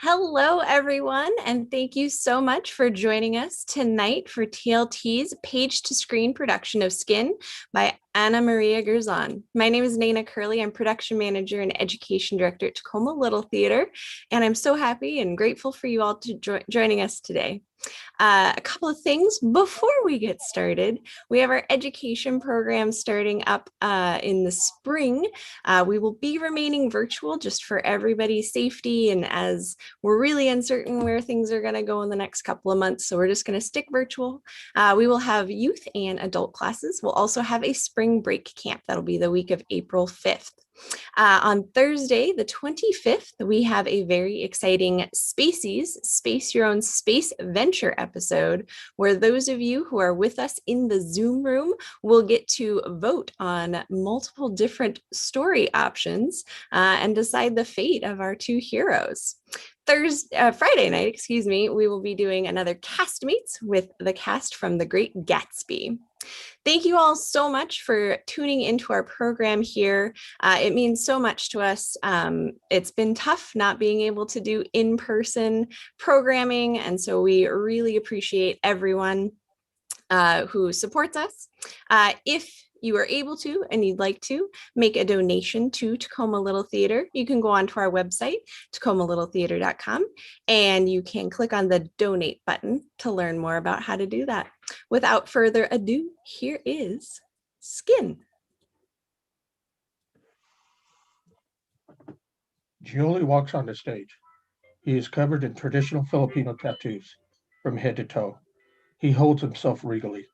Hello, everyone, and thank you so much for joining us tonight for TLT's Page to Screen production of Skin by Anamaria Guerzon. My name is Nana Curley. I'm production manager and education director at Tacoma Little Theater, and I'm so happy and grateful for you all to joining us today. A couple of things before we get started. We have our education program starting up in the spring. We will be remaining virtual just for everybody's safety and as we're really uncertain where things are going to go in the next couple of months. So we're just going to stick virtual. We will have youth and adult classes. We'll also have a spring break camp. That'll be the week of April 5th. On Thursday, the 25th, we have a very exciting Spaces, Space Your Own Space Venture episode, where those of you who are with us in the Zoom room will get to vote on multiple different story options and decide the fate of our two heroes. Friday night, we will be doing another Castmates with the cast from The Great Gatsby. Thank you all so much for tuning into our program here. It means so much to us. It's been tough not being able to do in-person programming, and so we really appreciate everyone who supports us. If you are able to and you'd like to make a donation to Tacoma Little Theater, you can go onto our website, tacomalittletheater.com, and you can click on the donate button to learn more about how to do that. Without further ado, here is Skin. Jeoly walks on the stage. He is covered in traditional Filipino tattoos from head to toe. He holds himself regally.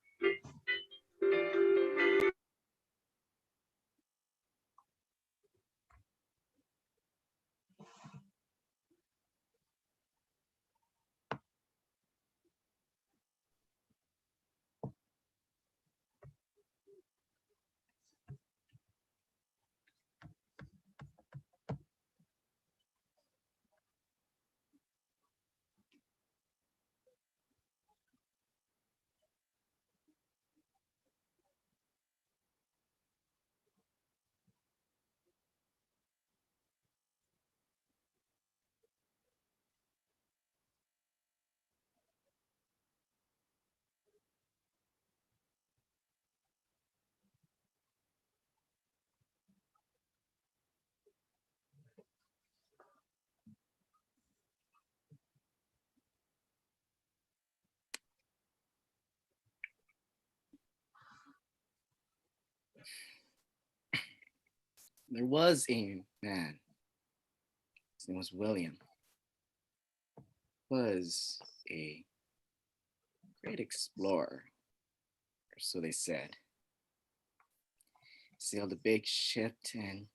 There was a man. His name was William. Was a great explorer, or so they said. Sailed a big ship and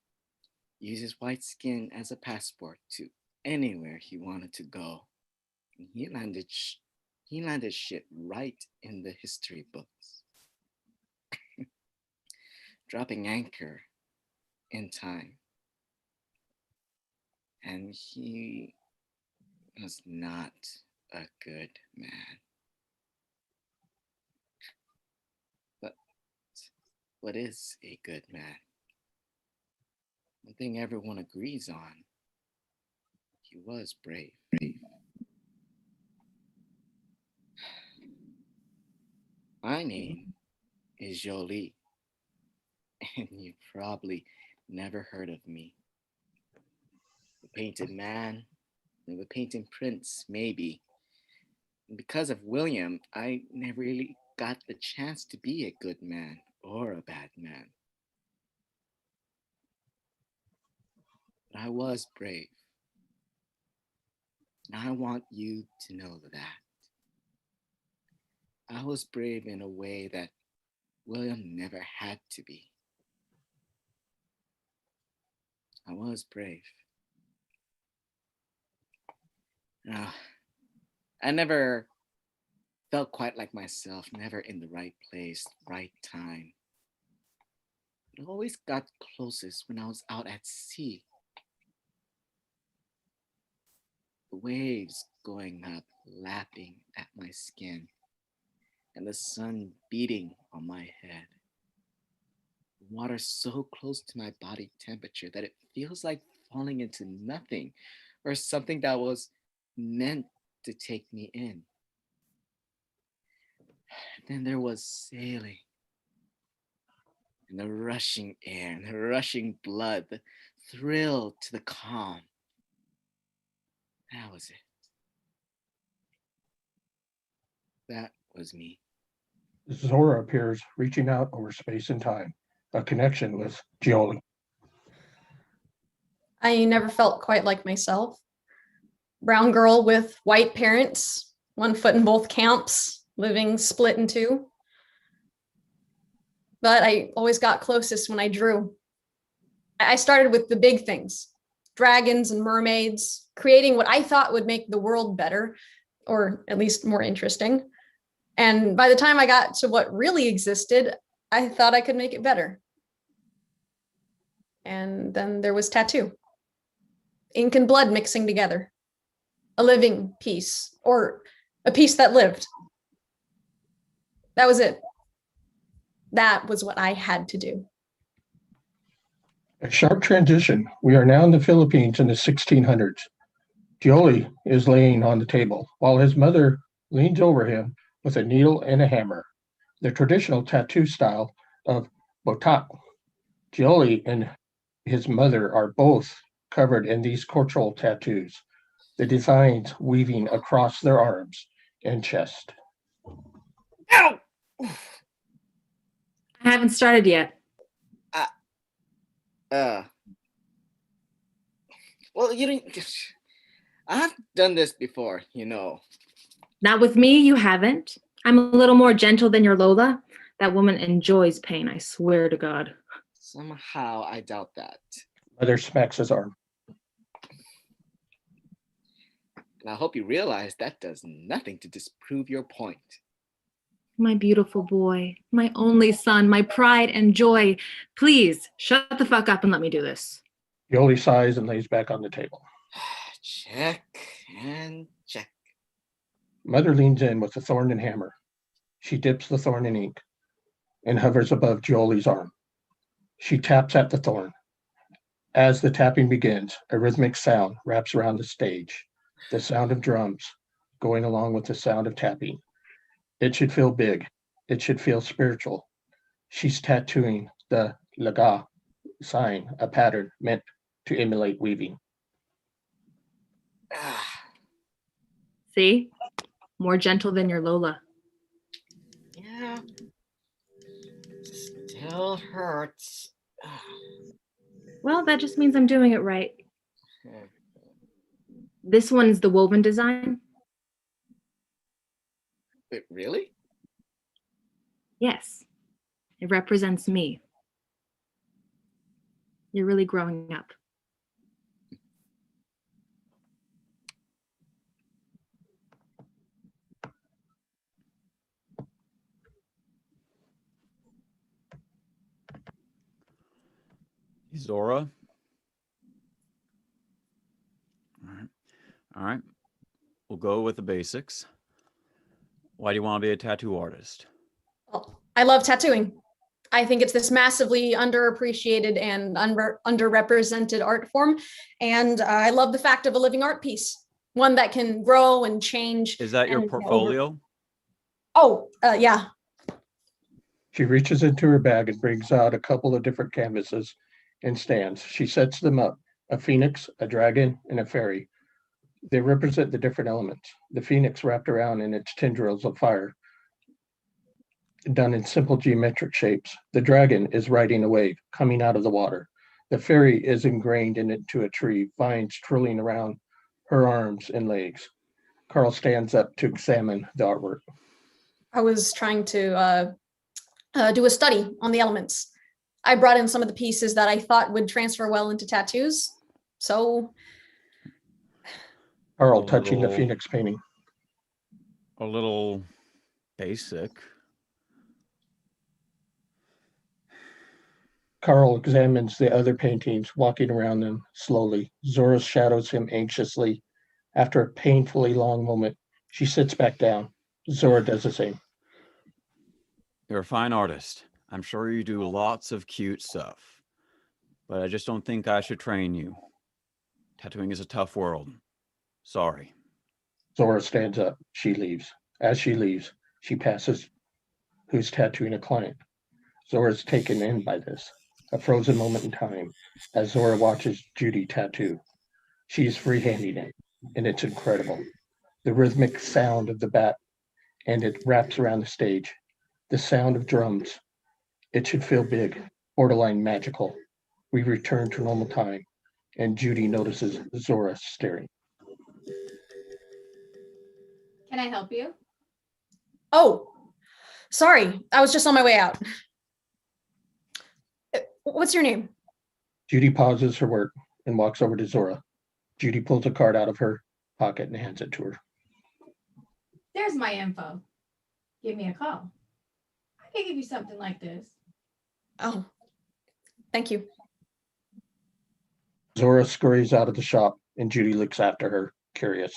used his white skin as a passport to anywhere he wanted to go. And he landed shit right in the history books, dropping anchor in time. And he was not a good man. But what is a good man? One thing everyone agrees on, he was brave. My name is Jeoly, and you probably never heard of me. The Painted Man, and the Painted Prince, maybe. And because of William, I never really got the chance to be a good man or a bad man. But I was brave. And I want you to know that. I was brave in a way that William never had to be. I was brave. Now, I never felt quite like myself, never in the right place, right time. It always got closest when I was out at sea. The waves going up, lapping at my skin, and the sun beating on my head. The water so close to my body temperature that it feels like falling into nothing, or something that was meant to take me in. Then there was sailing, and the rushing air, and the rushing blood, the thrill to the calm. That was it. That was me. Zora appears, reaching out over space and time, a connection with Jeoly. I never felt quite like myself. Brown girl with white parents, one foot in both camps, living split in two. But I always got closest when I drew. I started with the big things, dragons and mermaids, creating what I thought would make the world better, or at least more interesting. And by the time I got to what really existed, I thought I could make it better. And then there was tattoo. Ink and blood mixing together. A living piece, or a piece that lived. That was it. That was what I had to do. A sharp transition. We are now in the Philippines in the 1600s. Jeoly is laying on the table, while his mother leans over him with a needle and a hammer, the traditional tattoo style of botak. Jeoly and his mother are both covered in these cultural tattoos, the designs weaving across their arms and chest. Ow! I haven't started yet. Well, you didn't. I've done this before, you know. Not with me, you haven't. I'm a little more gentle than your Lola. That woman enjoys pain, I swear to God. Somehow I doubt that. Mother smacks his arm. And I hope you realize that does nothing to disprove your point. My beautiful boy, my only son, my pride and joy. Please, shut the fuck up and let me do this. Jeoly sighs and lays back on the table. Check and check. Mother leans in with a thorn and hammer. She dips the thorn in ink and hovers above Jeoly's arm. She taps at the thorn. As the tapping begins, a rhythmic sound wraps around the stage, the sound of drums going along with the sound of tapping. It should feel big. It should feel spiritual. She's tattooing the laga sign, a pattern meant to emulate weaving. See? More gentle than your Lola. Yeah. Still hurts. Well, that just means I'm doing it right. This one's the woven design. Wait, really? Yes, it represents me. You're really growing up. Zora. All right. We'll go with the basics. Why do you want to be a tattoo artist? Well, I love tattooing. I think it's this massively underappreciated and underrepresented art form. And I love the fact of a living art piece, one that can grow and change. Is that your and portfolio? Yeah. She reaches into her bag and brings out a couple of different canvases and stands. She sets them up, a phoenix, a dragon, and a fairy. They represent the different elements. The phoenix wrapped around in its tendrils of fire, done in simple geometric shapes. The dragon is riding a wave, coming out of the water. The fairy is ingrained into a tree, vines twirling around her arms and legs. Carl stands up to examine the artwork. I was trying to do a study on the elements. I brought in some of the pieces that I thought would transfer well into tattoos. So Carl touching the phoenix painting. A little basic. Carl examines the other paintings, walking around them slowly. Zora shadows him anxiously. After a painfully long moment, she sits back down. Zora does the same. You're a fine artist. I'm sure you do lots of cute stuff. But I just don't think I should train you. Tattooing is a tough world. Sorry. Zora stands up. She leaves. As she leaves, she passes who's tattooing a client. Zora's taken in by this, a frozen moment in time, as Zora watches Judy tattoo. She's freehanding it, and it's incredible. The rhythmic sound of the bat, and it wraps around the stage. The sound of drums. It should feel big, borderline magical. We return to normal time, and Judy notices Zora staring. Can I help you? Oh, sorry. I was just on my way out. What's your name? Judy pauses her work and walks over to Zora. Judy pulls a card out of her pocket and hands it to her. There's my info. Give me a call. I can give you something like this. Oh, thank you. Zora scurries out of the shop, and Judy looks after her, curious.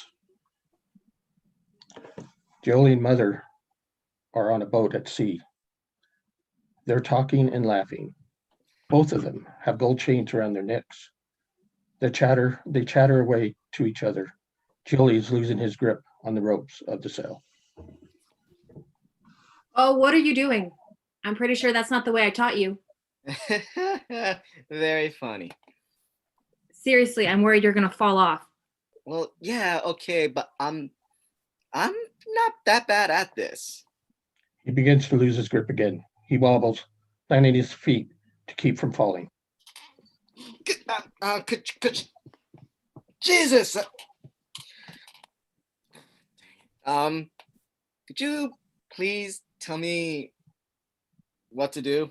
Jeoly and Mother are on a boat at sea. They're talking and laughing. Both of them have gold chains around their necks. They chatter away to each other. Jeoly is losing his grip on the ropes of the sail. Oh, what are you doing? I'm pretty sure that's not the way I taught you. Very funny. Seriously, I'm worried you're gonna fall off. Well, yeah, okay, but I'm not that bad at this. He begins to lose his grip again. He wobbles, planting his feet to keep from falling. Jesus. Could you please tell me what to do?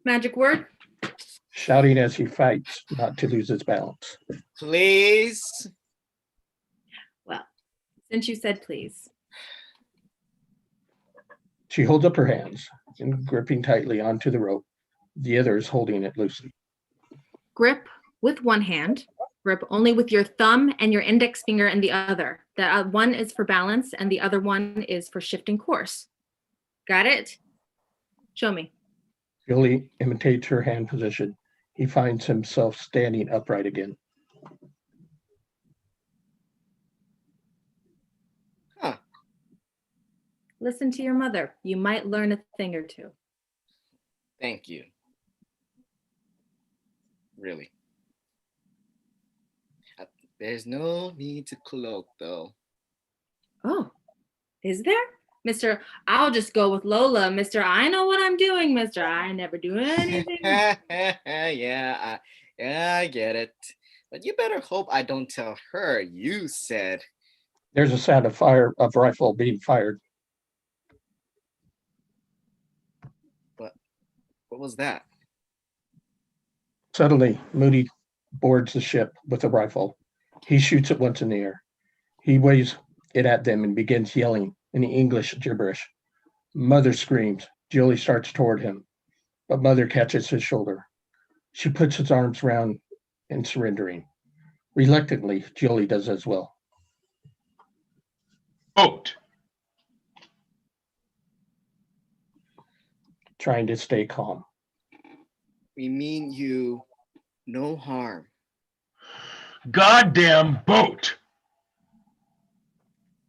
Magic word? Shouting as he fights not to lose his balance. Please. Well, since you said please. She holds up her hands and gripping tightly onto the rope. The other is holding it loosely. Grip with one hand. Grip only with your thumb and your index finger in the other. The one is for balance and the other one is for shifting course. Got it? Show me. Jeoly imitates her hand position. He finds himself standing upright again. Huh. Listen to your mother. You might learn a thing or two. Thank you. Really. There's no need to cloak, though. Oh, is there? Mr. I'll just go with Lola. Mr. I know what I'm doing, Mr. I never do anything. Yeah, I get it. But you better hope I don't tell her you said. There's a sound of rifle being fired. What was that? Suddenly, Moody boards the ship with a rifle. He shoots it once in the air. He waves it at them and begins yelling in English gibberish. Mother screams. Jeoly starts toward him, but Mother catches his shoulder. She puts his arms around and surrendering. Reluctantly, Jeoly does as well. Boat. Trying to stay calm. We mean you no harm. Goddamn boat.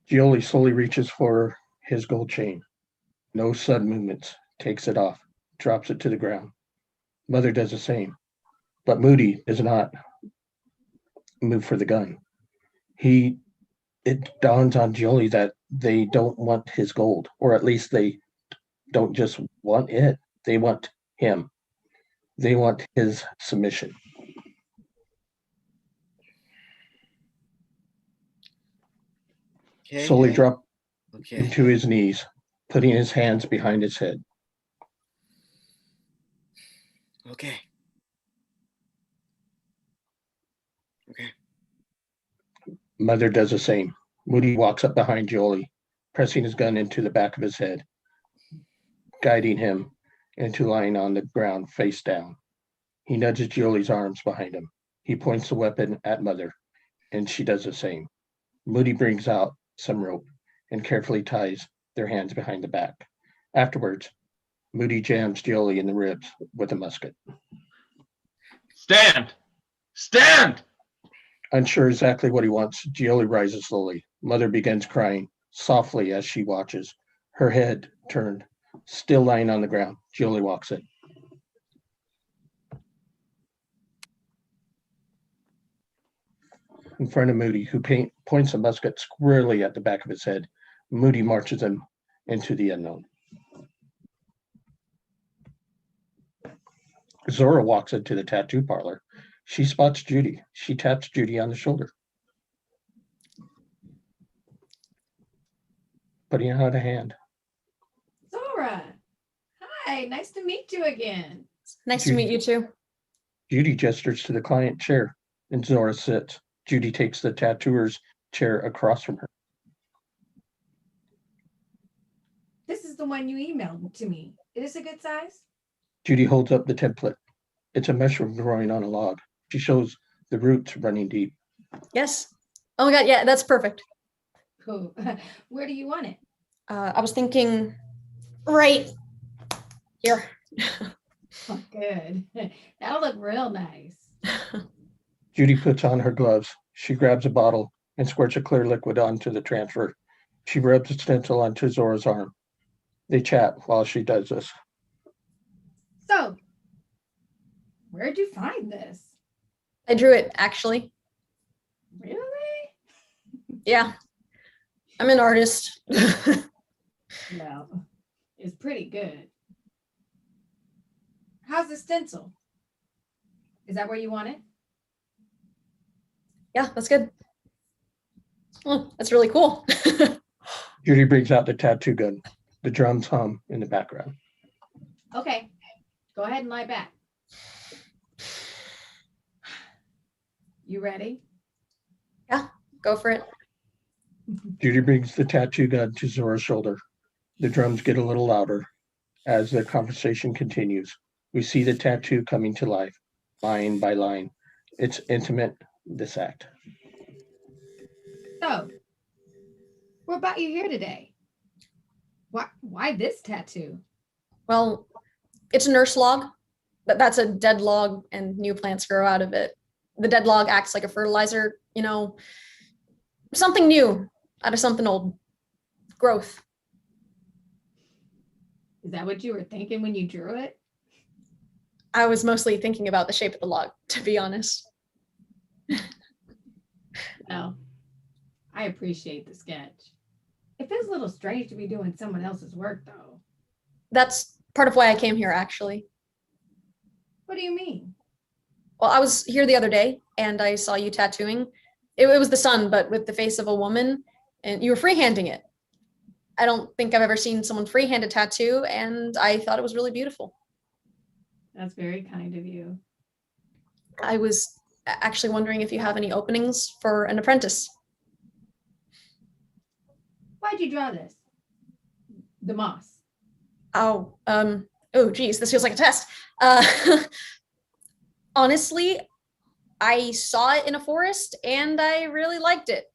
Jeoly slowly reaches for his gold chain. No sudden movements. Takes it off. Drops it to the ground. Mother does the same. But Moody does not move for the gun. It dawns on Jeoly that they don't want his gold, or at least they don't just want it. They want him. They want his submission. Okay. Slowly drop Okay. into his knees, putting his hands behind his head. Okay. Okay. Mother does the same. Moody walks up behind Jeoly, pressing his gun into the back of his head, guiding him into lying on the ground face down. He nudges Jeoly's arms behind him. He points the weapon at Mother, and she does the same. Moody brings out some rope and carefully ties their hands behind the back. Afterwards, Moody jams Jeoly in the ribs with a musket. Stand. Stand. Unsure exactly what he wants, Jeoly rises slowly. Mother begins crying, softly as she watches, her head turned, still lying on the ground. Jeoly walks in. In front of Moody, who points a musket squarely at the back of his head, Moody marches him into the unknown. Zora walks into the tattoo parlor. She spots Judy. She taps Judy on the shoulder, putting out a hand. Zora, hi, nice to meet you again. Nice to meet you too. Judy gestures to the client chair, and Zora sits. Judy takes the tattooer's chair across from her. This is the one you emailed to me. Is this a good size? Judy holds up the template. It's a mushroom growing on a log. She shows the roots running deep. Yes. Oh my God. Yeah, that's perfect. Cool. Where do you want it? I was thinking right here. Oh, good. That'll look real nice. Judy puts on her gloves. She grabs a bottle and squirts a clear liquid onto the transfer. She rubs the stencil onto Zora's arm. They chat while she does this. So, where'd you find this? I drew it, actually. Really? Yeah. I'm an artist. Well, it's pretty good. How's the stencil? Is that where you want it? Yeah, that's good. Oh, that's really cool. Judy brings out the tattoo gun. The drums hum in the background. Okay, go ahead and lie back. You ready? Yeah, go for it. Judy brings the tattoo gun to Zora's shoulder. The drums get a little louder. As the conversation continues, we see the tattoo coming to life, line by line. It's intimate, this act. So, what brought you here today? Why this tattoo? Well, it's a nurse log. That's a dead log and new plants grow out of it. The dead log acts like a fertilizer, something new out of something old. Growth. Is that what you were thinking when you drew it? I was mostly thinking about the shape of the log, to be honest. Well, I appreciate the sketch. It feels a little strange to be doing someone else's work, though. That's part of why I came here, actually. What do you mean? Well, I was here the other day and I saw you tattooing. It was the sun, but with the face of a woman, and you were freehanding it. I don't think I've ever seen someone freehand a tattoo, and I thought it was really beautiful. That's very kind of you. I was actually wondering if you have any openings for an apprentice. Why'd you draw this? The moss. Oh, geez, this feels like a test. Honestly, I saw it in a forest and I really liked it.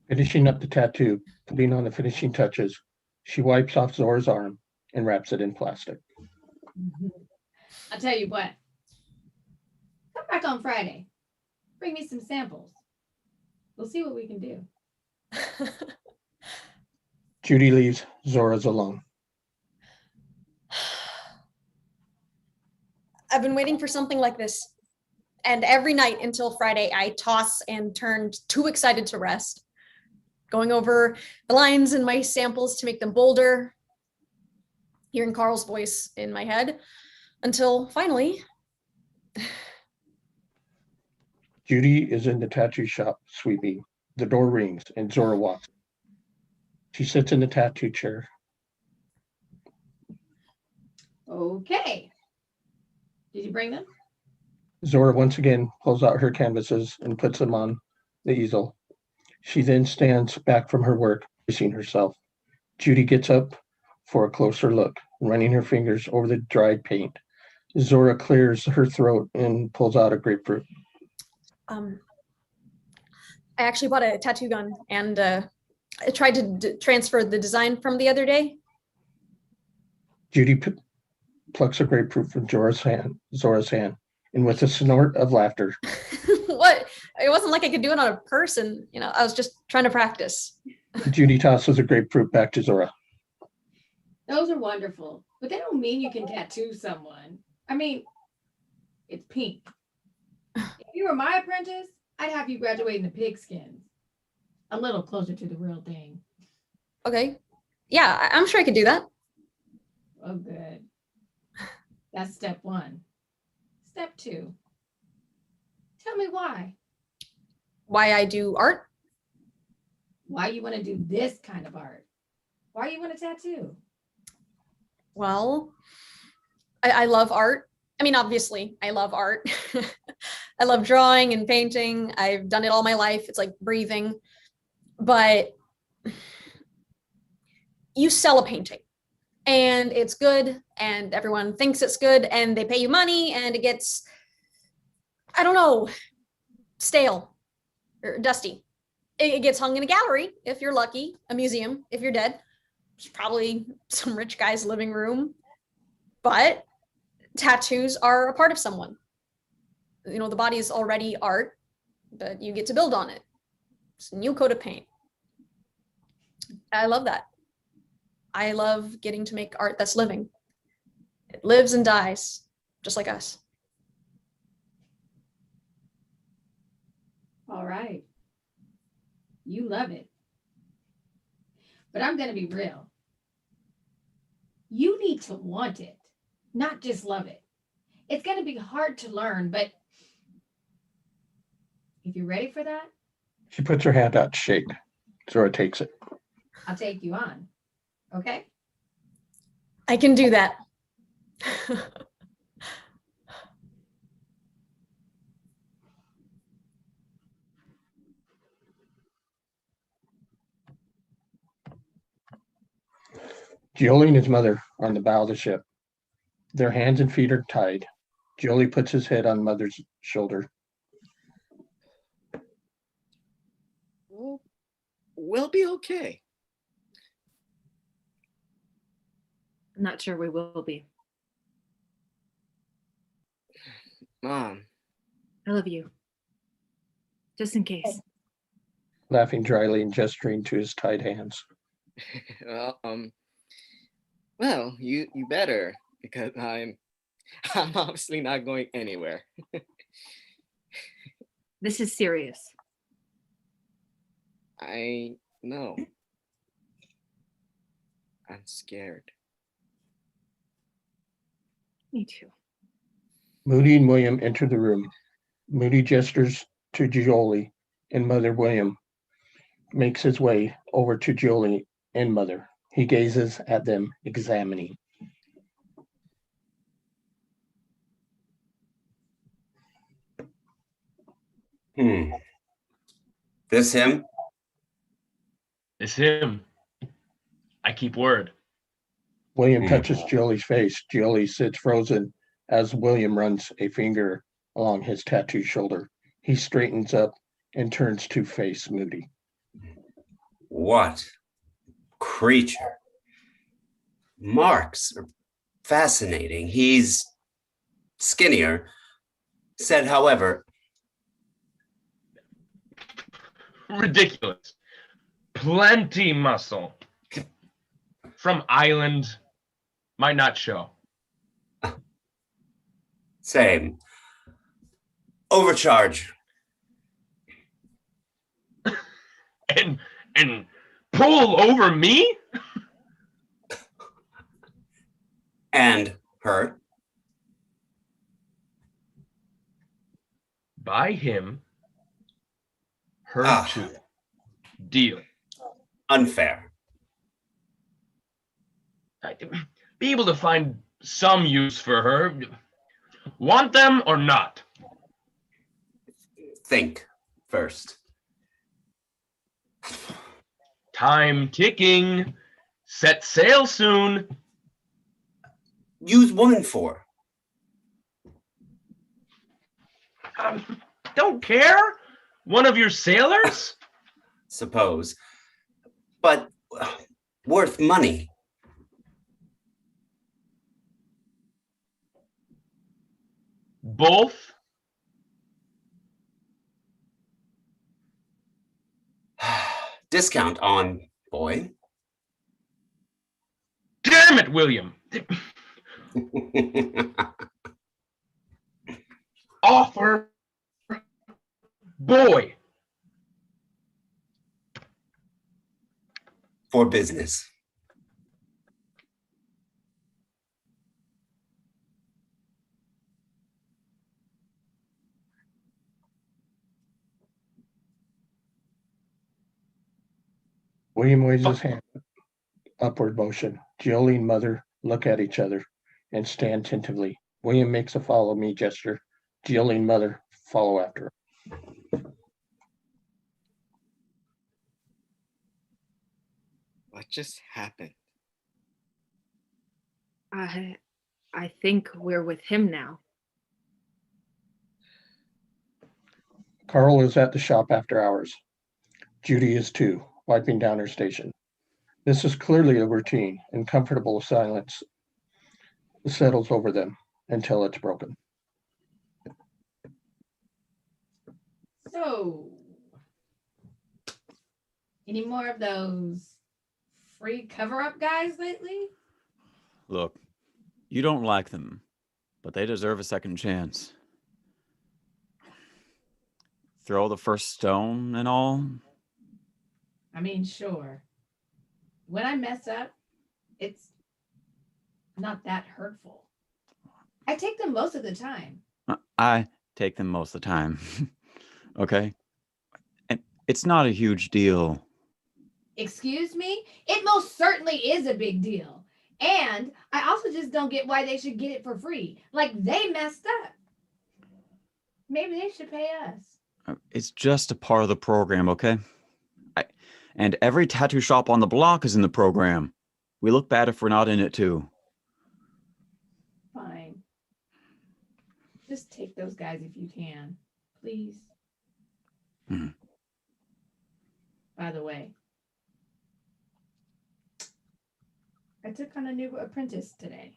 Finishing up the tattoo, putting on the finishing touches, she wipes off Zora's arm and wraps it in plastic. I'll tell you what. Come back on Friday. Bring me some samples. We'll see what we can do. Judy leaves. Zora's alone. I've been waiting for something like this. And every night until Friday, I toss and turn, too excited to rest. Going over the lines in my samples to make them bolder. Hearing Carl's voice in my head. Until finally. Judy is in the tattoo shop sweeping. The door rings and Zora walks. She sits in the tattoo chair. Okay. Did you bring them? Zora once again pulls out her canvases and puts them on the easel. She then stands back from her work, facing herself. Judy gets up for a closer look, running her fingers over the dried paint. Zora clears her throat and pulls out a grapefruit. I actually bought a tattoo gun and I tried to transfer the design from the other day. Judy plucks a grapefruit from Zora's hand, and with a snort of laughter, What? It wasn't like I could do it on a person. I was just trying to practice. Judy tosses a grapefruit back to Zora. Those are wonderful, but they don't mean you can tattoo someone. I mean, it's pink. If you were my apprentice, I'd have you graduate in the pigskins. A little closer to the real thing. Okay. Yeah, I'm sure I could do that. Oh, good. That's step 1. Step 2. Tell me why. Why I do art? Why you want to do this kind of art? Why you want a tattoo? Well, I love art. I mean, obviously, I love art. I love drawing and painting. I've done it all my life. It's like breathing. But you sell a painting and it's good and everyone thinks it's good and they pay you money and it gets, I don't know, stale or dusty. It gets hung in a gallery if you're lucky, a museum if you're dead. It's probably some rich guy's living room. But tattoos are a part of someone. The body is already art, but you get to build on it. It's a new coat of paint. I love that. I love getting to make art that's living. It lives and dies, just like us. All right. You love it. But I'm going to be real. You need to want it, not just love it. It's going to be hard to learn, but if you're ready for that, She puts her hand out to shake. Zora takes it. I'll take you on. Okay? I can do that. Jeoly and his mother are on the bow of the ship. Their hands and feet are tied. Jeoly puts his head on mother's shoulder. We'll be okay. I'm not sure we will be. Mom, I love you. Just in case. Laughing dryly and gesturing to his tied hands. well, you better, because I'm obviously not going anywhere. This is serious. I know. I'm scared. Me too. Moody and William enter the room. Moody gestures to Jeoly, and Mother William makes his way over to Jeoly and Mother. He gazes at them, examining. This him? It's him. I keep word. William touches Jeoly's face. Jeoly sits frozen as William runs a finger along his tattooed shoulder. He straightens up and turns to face Moody. What creature? Marks are fascinating. He's skinnier. Said, however, Ridiculous. Plenty muscle. From island. Might not show. same. Overcharge. And pull over me? And her. By him. Her too. Deal. Unfair. Be able to find some use for her. Want them or not? Think first. Time ticking. Set sail soon. Use woman for. Don't care. One of your sailors? Suppose. But worth money. Both? discount on, boy. Damn it, William. Offer boy. For business. William waves his hand, upward motion. Jeoly and mother look at each other and stand tentatively. William makes a follow me gesture. Jeoly and mother follow after. What just happened? I think we're with him now. Carl is at the shop after hours. Judy is too, wiping down her station. This is clearly a routine, and comfortable silence settles over them until it's broken. So, any more of those free cover-up guys lately? Look, you don't like them, but they deserve a second chance. Throw the first stone and all. I mean, sure. When I mess up, it's not that hurtful. I take them most of the time. I take them most of the time. Okay? And it's not a huge deal. Excuse me? It most certainly is a big deal. And I also just don't get why they should get it for free. Like they messed up. Maybe they should pay us. It's just a part of the program, okay? And every tattoo shop on the block is in the program. We look bad if we're not in it too. Fine. Just take those guys if you can, please. Mm-hmm. By the way, I took on a new apprentice today.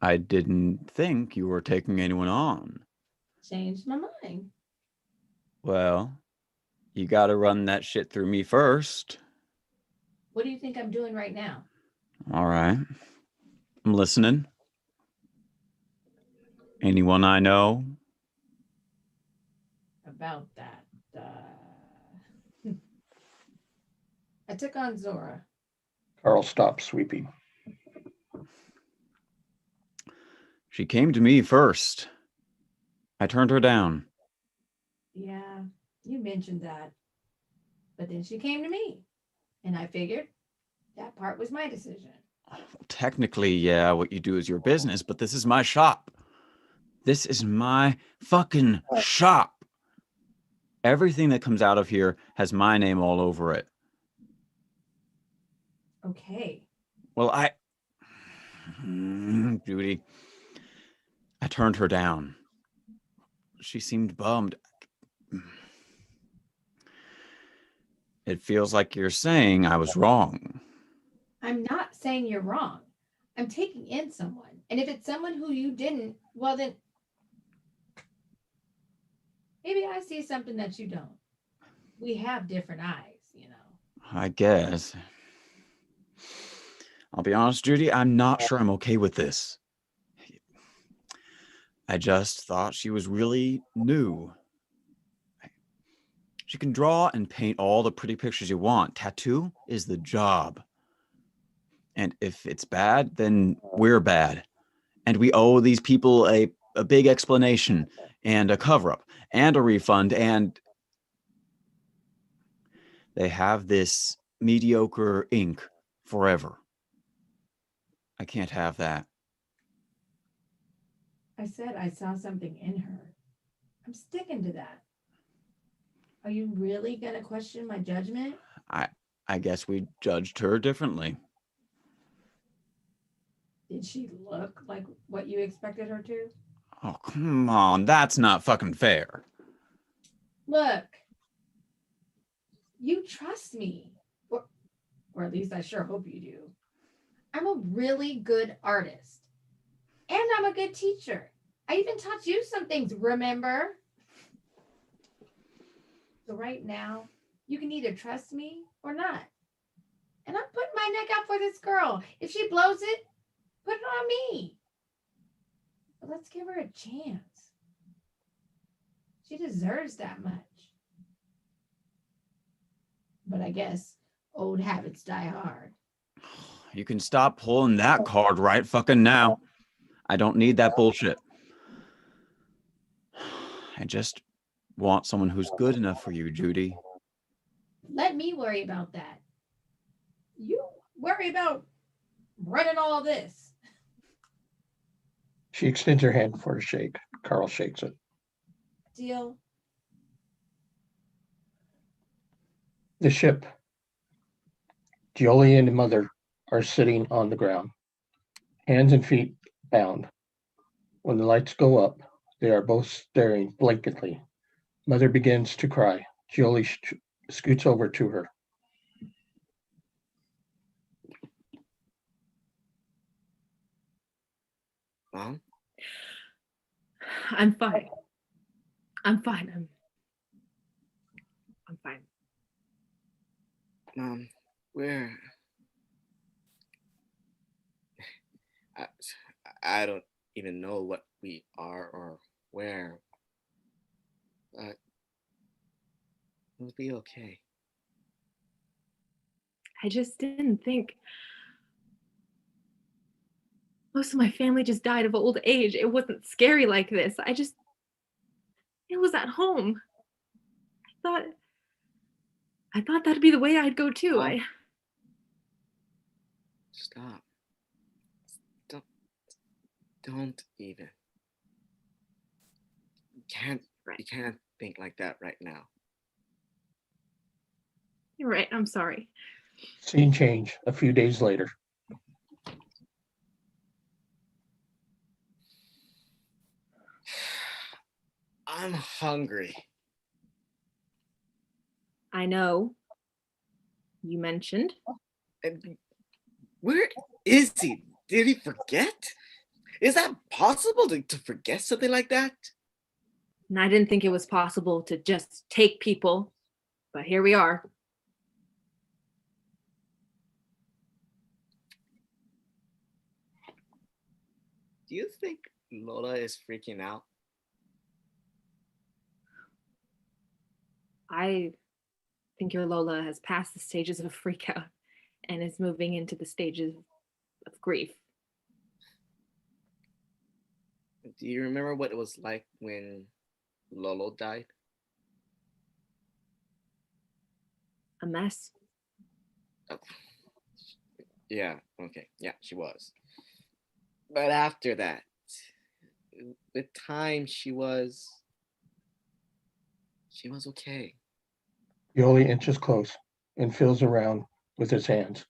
I didn't think you were taking anyone on. Changed my mind. Well, you gotta run that shit through me first. What do you think I'm doing right now? All right. I'm listening. Anyone I know? About that. I took on Zora. Carl stops sweeping. She came to me first. I turned her down. Yeah, you mentioned that. But then she came to me. And I figured that part was my decision. Technically, yeah, what you do is your business, but this is my shop. This is my fucking shop. Everything that comes out of here has my name all over it. Okay. Well, Judy, I turned her down. She seemed bummed. It feels like you're saying I was wrong. I'm not saying you're wrong. I'm taking in someone. And if it's someone who you didn't, well then, maybe I see something that you don't. We have different eyes, you know. I guess. I'll be honest, Judy, I'm not sure I'm okay with this. I just thought she was really new. She can draw and paint all the pretty pictures you want. Tattoo is the job. And if it's bad, then we're bad. And we owe these people a big explanation and a cover-up and a refund, and they have this mediocre ink forever. I can't have that. I said I saw something in her. I'm sticking to that. Are you really going to question my judgment? I guess we judged her differently. Did she look like what you expected her to? Oh, come on. That's not fucking fair. Look, you trust me. Or at least I sure hope you do. I'm a really good artist. And I'm a good teacher. I even taught you some things, remember? So right now, you can either trust me or not. And I'm putting my neck out for this girl. If she blows it, put it on me. But let's give her a chance. She deserves that much. But I guess old habits die hard. You can stop pulling that card right fucking now. I don't need that bullshit. I just want someone who's good enough for you, Judy. Let me worry about that. You worry about running all this. She extends her hand for a shake. Carl shakes it. Deal. The ship. Jeoly and the mother are sitting on the ground, hands and feet bound. When the lights go up, they are both staring blankly. Mother begins to cry. Jeoly scoots over to her. Mom? I'm fine. I'm fine. I'm fine. Mom, where? I don't even know what we are or where. But we'll be okay. I just didn't think. Most of my family just died of old age. It wasn't scary like this. It was at home. I thought that'd be the way I'd go too. Mom. Stop. Don't even. You can't think like that right now. You're right. I'm sorry. Scene change a few days later. I'm hungry. I know. You mentioned. And where is he? Did he forget? Is that possible to forget something like that? And I didn't think it was possible to just take people, but here we are. Do you think Lola is freaking out? I think your Lola has passed the stages of a freak out and is moving into the stages of grief. Do you remember what it was like when Lolo died? A mess. Oh. Yeah, okay. Yeah, she was. But after that, with time, she was okay. Jeoly inches close and feels around with his hands.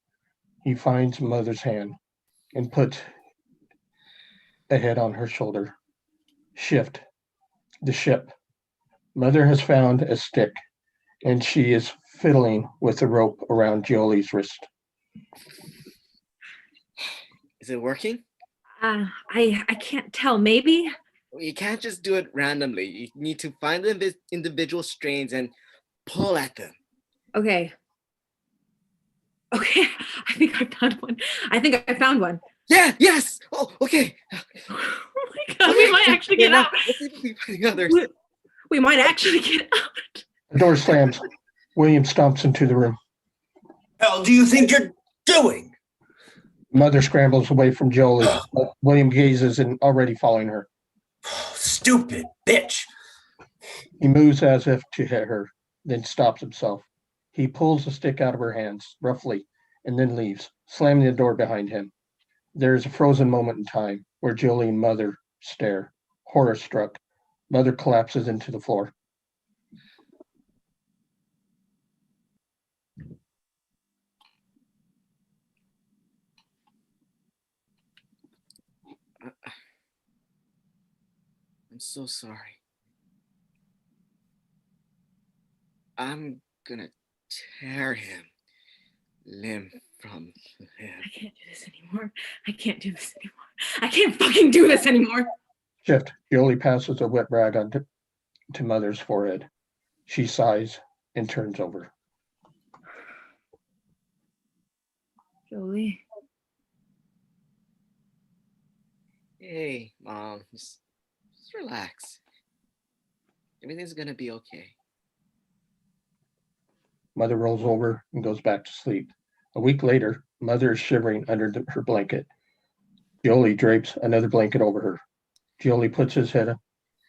He finds Mother's hand and puts a head on her shoulder. Shift. The ship. Mother has found a stick and she is fiddling with the rope around Jeoly's wrist. Is it working? I can't tell. Maybe. You can't just do it randomly. You need to find the individual strains and pull at them. Okay. I think I found one. Yeah, yes. Oh, okay. Oh my God, we might actually get out. We might actually get out. The door slams. William stomps into the room. Hell do you think you're doing? Mother scrambles away from Jeoly, but William gazes and already following her. Stupid bitch. He moves as if to hit her, then stops himself. He pulls the stick out of her hands, roughly, and then leaves, slamming the door behind him. There is a frozen moment in time where Jeoly and Mother stare, horror-struck. Mother collapses into the floor. I'm so sorry. I'm gonna tear him limb from limb. I can't do this anymore. I can't fucking do this anymore. Shift. Jeoly passes a wet rag onto Mother's forehead. She sighs, and turns over. Jeoly. Hey, Mom, just relax. Everything's gonna be okay. Mother rolls over and goes back to sleep. A week later, Mother is shivering under her blanket. Jeoly drapes another blanket over her. Jeoly puts his head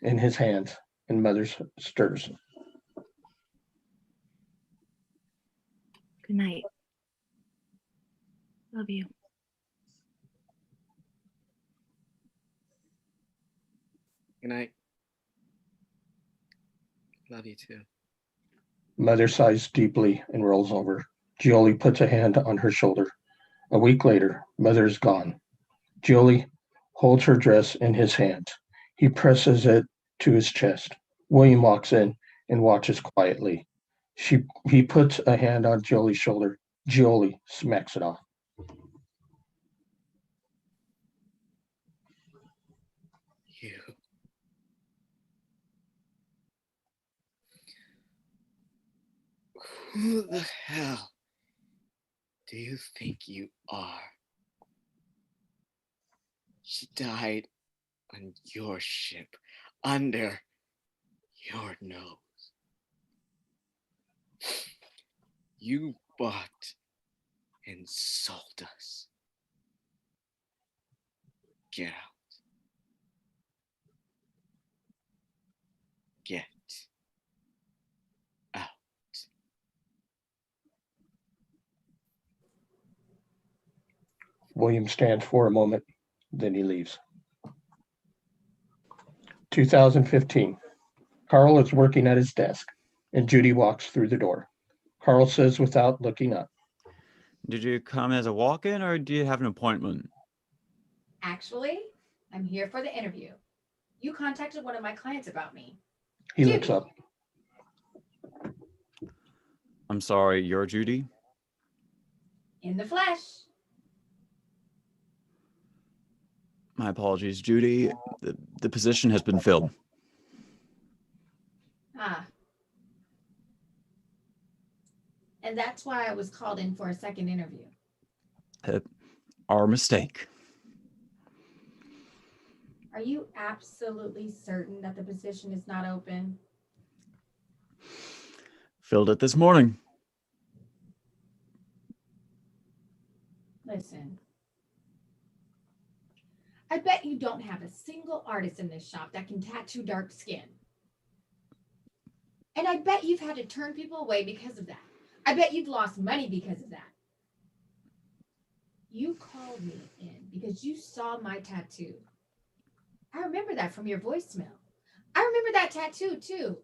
in his hands, and Mother stirs. Good night. Love you. Good night. Love you too. Mother sighs deeply and rolls over. Jeoly puts a hand on her shoulder. A week later, Mother is gone. Jeoly holds her dress in his hands. He presses it to his chest. William walks in and watches quietly. He puts a hand on Jeoly's shoulder. Jeoly smacks it off. You. Who the hell do you think you are? She died on your ship, under your nose. You bought and sold us. Get out. Get out. William stands for a moment, then he leaves. 2015. Carl is working at his desk, and Judy walks through the door. Carl says without looking up, Did you come as a walk-in or do you have an appointment? Actually, I'm here for the interview. You contacted one of my clients about me. he Judy. looks up. I'm sorry, you're Judy? In the flesh. My apologies, Judy. The position has been filled. Ah. And that's why I was called in for a second interview. Our mistake. Are you absolutely certain that the position is not open? Filled it this morning. Listen. I bet you don't have a single artist in this shop that can tattoo dark skin. And I bet you've had to turn people away because of that. I bet you've lost money because of that. You called me in because you saw my tattoo. I remember that from your voicemail. I remember that tattoo too.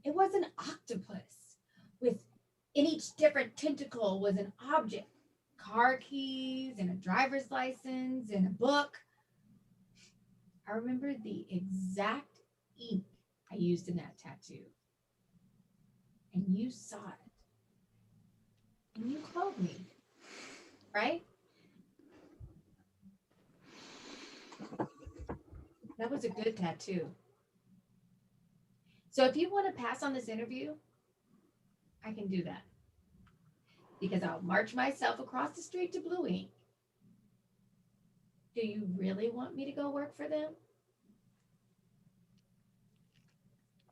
It was an octopus with in each different tentacle was an object. Car keys and a driver's license and a book. I remember the exact ink I used in that tattoo. And you saw it. And you called me, right? That was a good tattoo. So if you want to pass on this interview, I can do that. Because I'll march myself across the street to Blue Ink. Do you really want me to go work for them?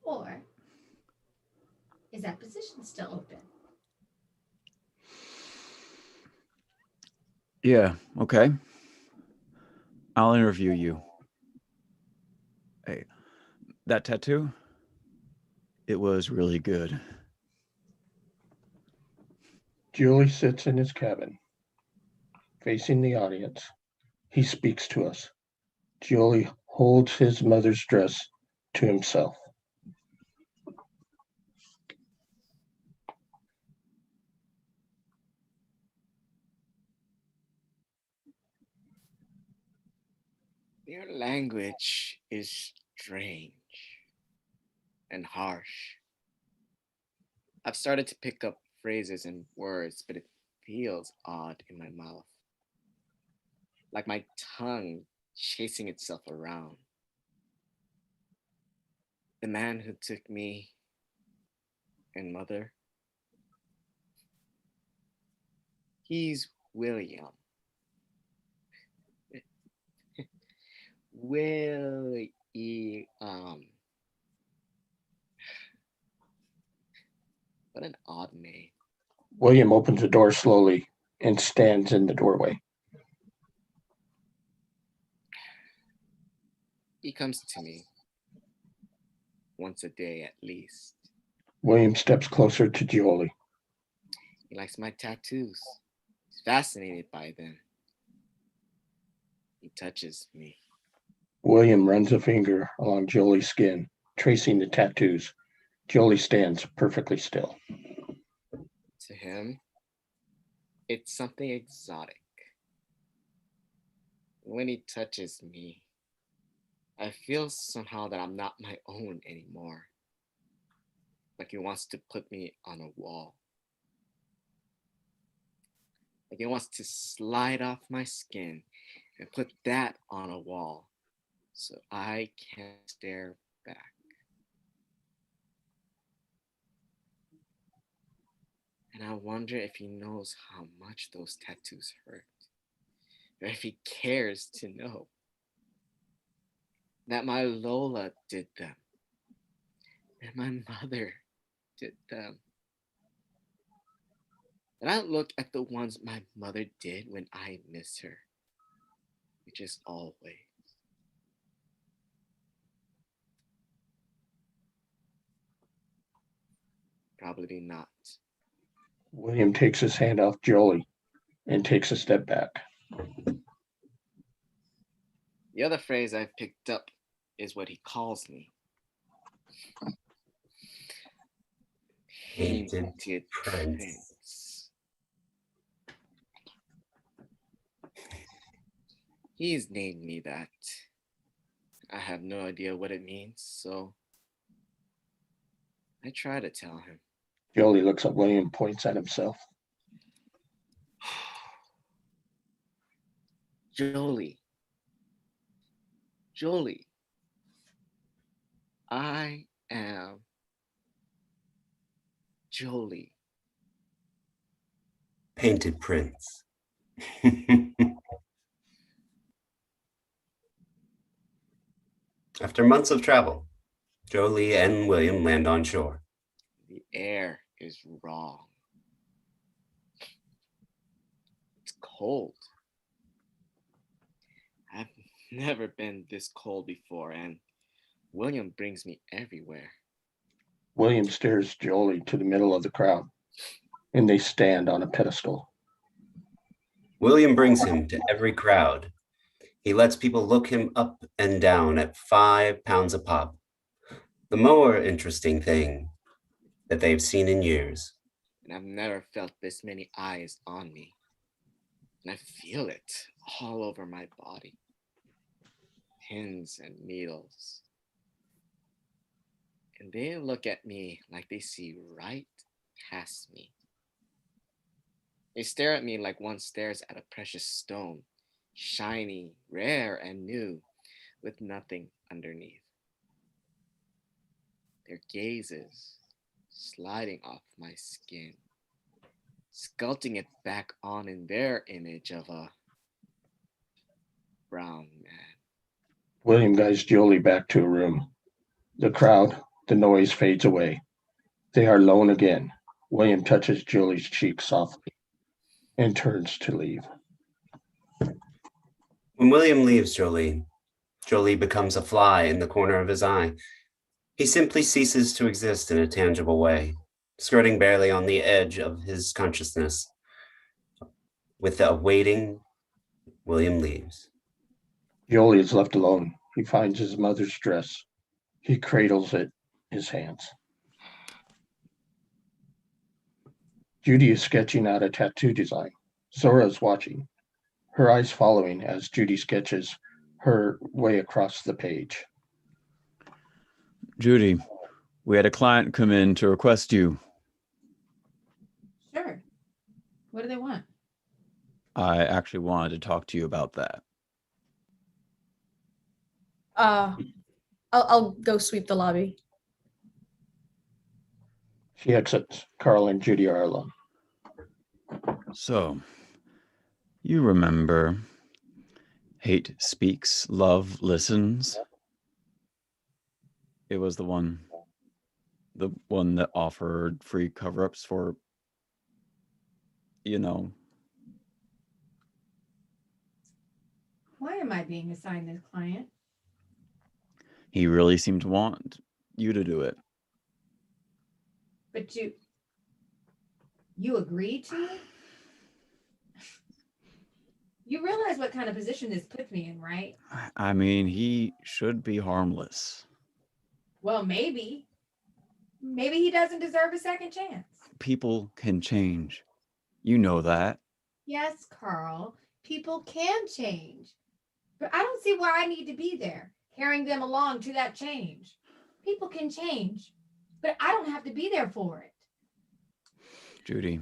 Or is that position still open? Yeah, okay. I'll interview you. Hey, that tattoo? It was really good. Jeoly sits in his cabin, facing the audience. He speaks to us. Jeoly holds his mother's dress to himself. Your language is strange and harsh. I've started to pick up phrases and words, but it feels odd in my mouth. Like my tongue chasing itself around. The man who took me And mother, he's William. William. What an odd name. William opens the door slowly and stands in the doorway. He comes to me once a day at least. William steps closer to Jeoly. He likes my tattoos. He's fascinated by them. He touches me. William runs a finger along Jeoly's skin, tracing the tattoos. Jeoly stands perfectly still. To him, it's something exotic. When he touches me, I feel somehow that I'm not my own anymore. Like he wants to put me on a wall. Like he wants to slide off my skin and put that on a wall so I can't stare back. And I wonder if he knows how much those tattoos hurt, or if he cares to know that my Lola did them, that my mother did them. And I look at the ones my mother did when I miss her, which is always. Probably not. William takes his hand off Jeoly and takes a step back. The other phrase I've picked up is what he calls me. Painted Prince. He's named me that. I have no idea what it means, so I try to tell him. Jeoly looks at William and points at himself. Jeoly. Jeoly. I am Jeoly. Painted Prince. After months of travel, Jeoly and William land on shore. The air is wrong. It's cold. I've never been this cold before, and William brings me everywhere. William steers Jeoly to the middle of the crowd, and they stand on a pedestal. William brings him to every crowd. He lets people look him up and down at 5 pounds a pop. The more interesting thing that they've seen in years. And I've never felt this many eyes on me. And I feel it all over my body. Pins and needles. And they look at me like they see right past me. They stare at me like one stares at a precious stone, shiny, rare, and new, with nothing underneath. Their gazes sliding off my skin, sculpting it back on in their image of a brown man. William guides Jeoly back to a room. The crowd, the noise fades away. They are alone again. William touches Jeoly's cheek softly and turns to leave. When William leaves Jeoly, Jeoly becomes a fly in the corner of his eye. He simply ceases to exist in a tangible way, skirting barely on the edge of his consciousness. With the awaiting, William leaves. Jeoly is left alone. He finds his mother's dress. He cradles it in his hands. Judy is sketching out a tattoo design. Zora is watching, her eyes following as Judy sketches her way across the page. Judy, we had a client come in to request you. Sure. What do they want? I actually wanted to talk to you about that. I'll go sweep the lobby. She exits. Carl and Judy are alone. So, you remember hate speaks, love listens? It was the one that offered free cover-ups for, you know. Why am I being assigned this client? He really seemed to want you to do it. But you agreed to it? You realize what kind of position this puts me in, right? I mean, he should be harmless. Well, maybe. Maybe he doesn't deserve a second chance. People can change. You know that. Yes, Carl, people can change. But I don't see why I need to be there, carrying them along to that change. People can change, but I don't have to be there for it. Judy,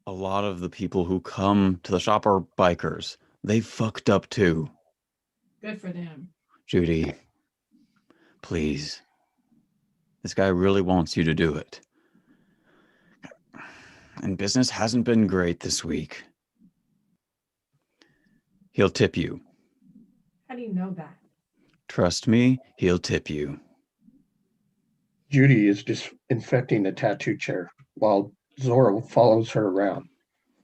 a lot of the people who come to the shop are bikers. They fucked up too. Good for them. Judy, please. This guy really wants you to do it. And business hasn't been great this week. He'll tip you. How do you know that? Trust me, he'll tip you. Judy is disinfecting the tattoo chair while Zora follows her around,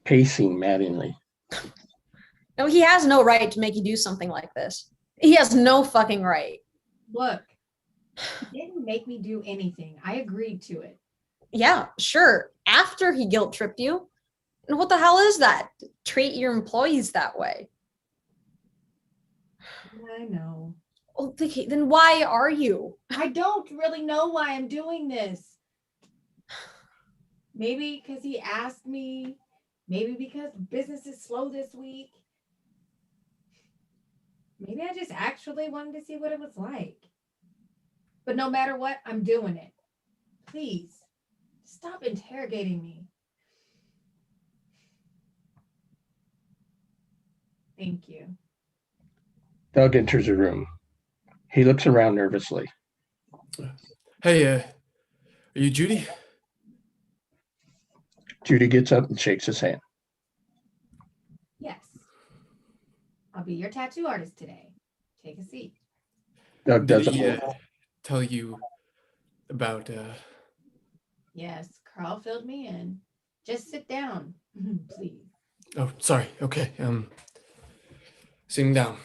pacing maddeningly. No, he has no right to make you do something like this. He has no fucking right. Look, he didn't make me do anything. I agreed to it. Yeah, sure. After he guilt tripped you. And what the hell is that? Treat your employees that way. I know. Well, okay, then why are you? I don't really know why I'm doing this. Maybe because he asked me. Maybe because business is slow this week. Maybe I just actually wanted to see what it was like. But no matter what, I'm doing it. Please, stop interrogating me. Thank you. Doug enters the room. He looks around nervously. Hey, are you Judy? Judy gets up and shakes his hand. Yes. I'll be your tattoo artist today. Take a seat. Doug Did doesn't he move. tell you about Yes, Carl filled me in. Just sit down, please. Oh, sorry. Okay. Sitting down.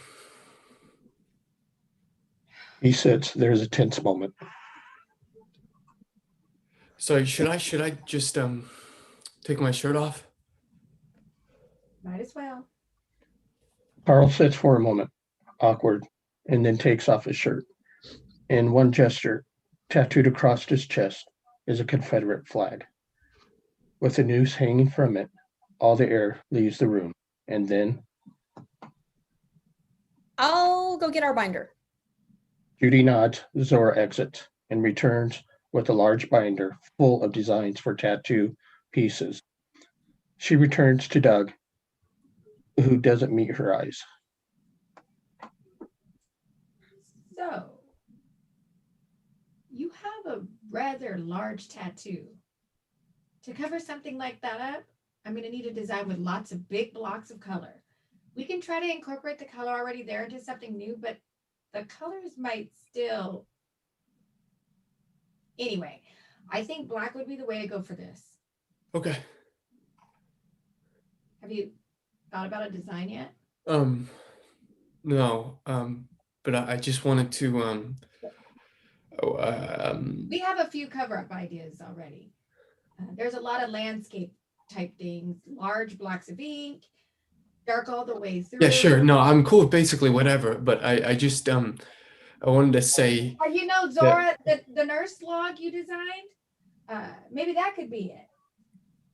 He sits. There's a tense moment. Sorry, should I just take my shirt off? Might as well. Carl sits for a moment, awkward, and then takes off his shirt. In one gesture, tattooed across his chest, is a Confederate flag. With the noose hanging from it, all the air leaves the room, and then I'll go get our binder. Judy nods, Zora exits, and returns with a large binder full of designs for tattoo pieces. She returns to Doug, who doesn't meet her eyes. So, you have a rather large tattoo. To cover something like that up, I'm going to need a design with lots of big blocks of color. We can try to incorporate the color already there into something new, but the colors might still... Anyway, I think black would be the way to go for this. Okay. Have you thought about a design yet? No. But I just wanted to We have a few cover-up ideas already. There's a lot of landscape type things, large blocks of ink, dark all the way through. yeah, sure. No, I'm cool with basically whatever, but I just I wanted to say You know, Zora, the nurse log you designed, maybe that could be it.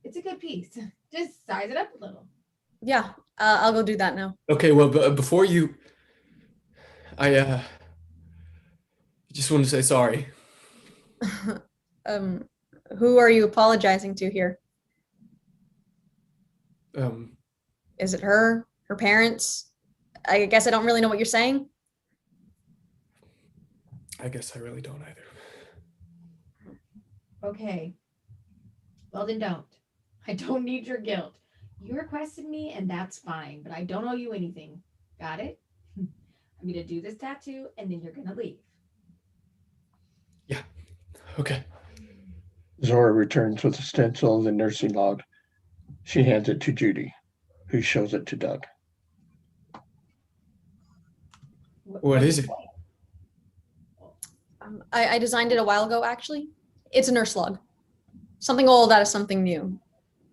It's a good piece. Just size it up a little. Yeah, I'll go do that now. okay, well, but before you I just want to say sorry. Who are you apologizing to here? Is it her? Her parents? I guess I don't really know what you're saying. I guess I really don't either. Okay. Well, then don't. I don't need your guilt. You requested me, and that's fine, but I don't owe you anything. Got it? I'm going to do this tattoo, and then you're going to leave. Yeah. Okay. Zora returns with a stencil of the nursing log. She hands it to Judy, who shows it to Doug. What is it? I designed it a while ago, actually. It's a nurse log. Something old out of something new.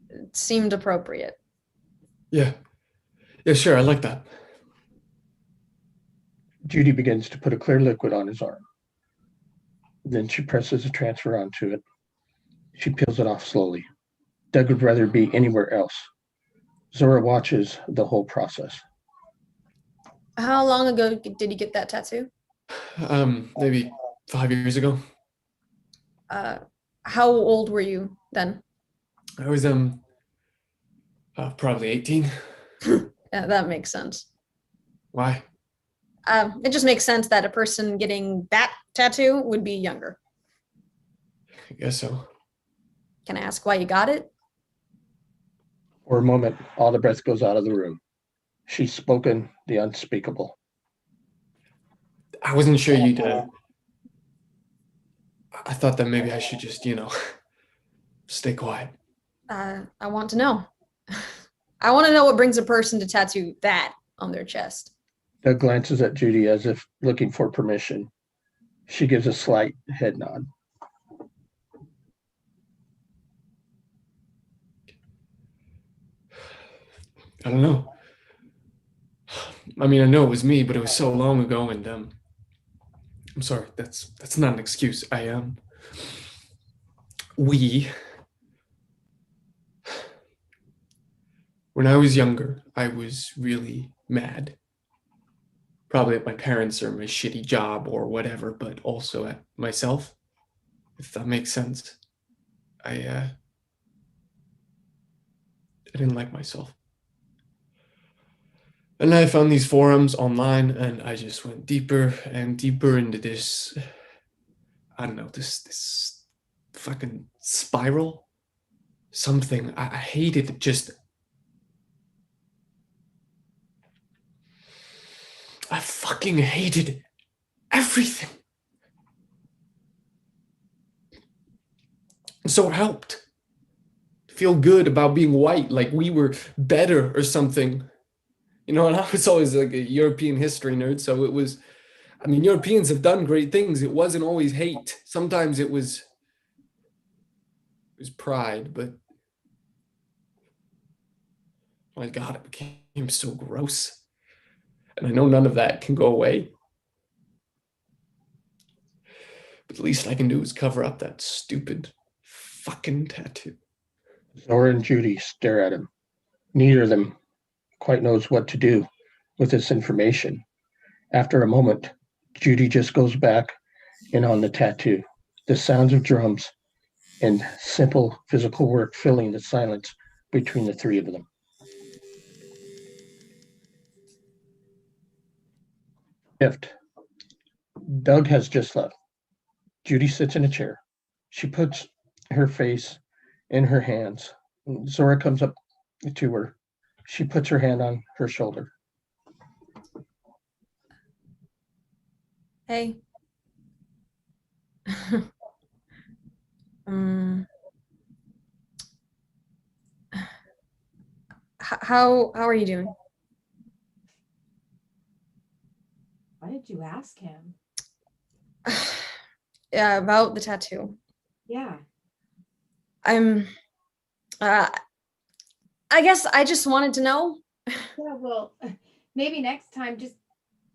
It seemed appropriate. Yeah. Yeah, sure. I like that. Judy begins to put a clear liquid on his arm. Then she presses a transfer onto it. She peels it off slowly. Doug would rather be anywhere else. Zora watches the whole process. How long ago did you get that tattoo? Maybe 5 years ago. How old were you then? I was probably 18. Yeah, that makes sense. Why? It just makes sense that a person getting that tattoo would be younger. I guess so. Can I ask why you got it? For a moment, all the breath goes out of the room. She's spoken the unspeakable. I wasn't sure you'd. I thought that maybe I should just, stay quiet. I want to know. I want to know what brings a person to tattoo that on their chest. Doug glances at Judy as if looking for permission. She gives a slight head nod. I don't know. I mean, I know it was me, but it was so long ago, and I'm sorry. That's not an excuse. When I was younger, I was really mad. Probably at my parents or my shitty job or whatever, but also at myself, if that makes sense. I didn't like myself. And I found these forums online, and I just went deeper and deeper into this, I don't know, this fucking spiral. Something. I hated it. I fucking hated everything. And so it helped. Feel good about being white, like we were better or something. And I was always like a European history nerd, so it was, Europeans have done great things. It wasn't always hate. Sometimes it was pride, but my God, it became so gross. And I know none of that can go away. But the least I can do is cover up that stupid fucking tattoo. Zora and Judy stare at him. Neither of them quite knows what to do with this information. After a moment, Judy just goes back in on the tattoo. The sounds of drums and simple physical work filling the silence between the three of them. Shift. Doug has just left. Judy sits in a chair. She puts her face in her hands. Zora comes up to her. She puts her hand on her shoulder. Hey. How are you doing? Why did you ask him? Yeah, about the tattoo. Yeah. I guess I just wanted to know. Yeah, well, maybe next time just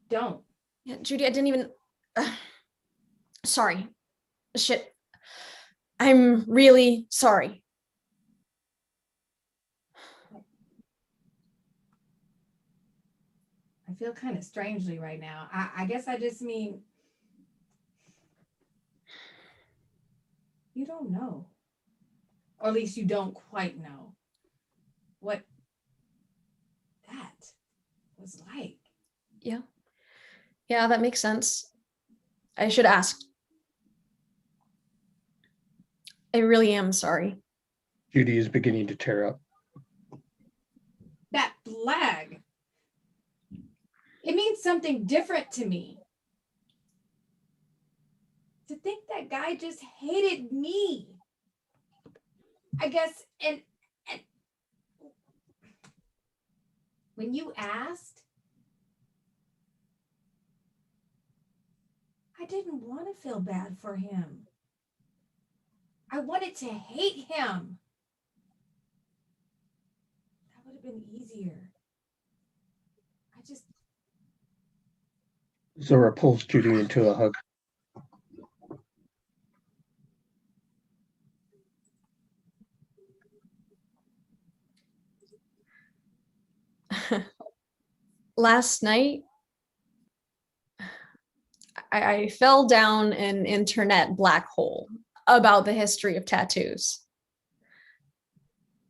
don't. Yeah, Judy, I didn't even. Sorry. Shit. I'm really sorry. I feel kind of strangely right now. I guess I just mean you don't know. Or at least you don't quite know what that was like. Yeah. Yeah, that makes sense. I should ask. I really am sorry. Judy is beginning to tear up. That flag. It means something different to me. To think that guy just hated me. I guess, and when you asked, I didn't want to feel bad for him. I wanted to hate him. That would have been easier. I just. Zora pulls Judy into a hug. Last night, I fell down an internet black hole about the history of tattoos.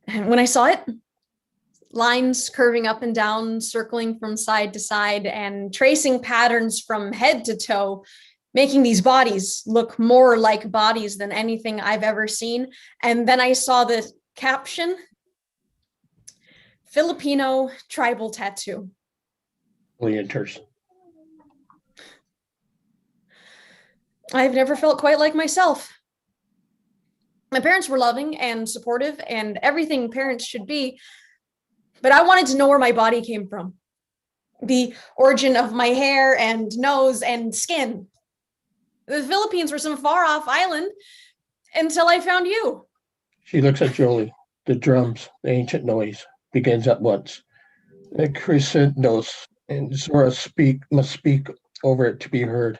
And when I saw it, lines curving up and down, circling from side to side, and tracing patterns from head to toe, making these bodies look more like bodies than anything I've ever seen. And then I saw the caption, Filipino tribal tattoo. Julie enters. I've never felt quite like myself. My parents were loving and supportive and everything parents should be, but I wanted to know where my body came from. The origin of my hair and nose and skin. The Philippines were some far off island until I found you. She looks at Jeoly. The drums, the ancient noise, begins at once. The crescendos, and Zora must speak over it to be heard.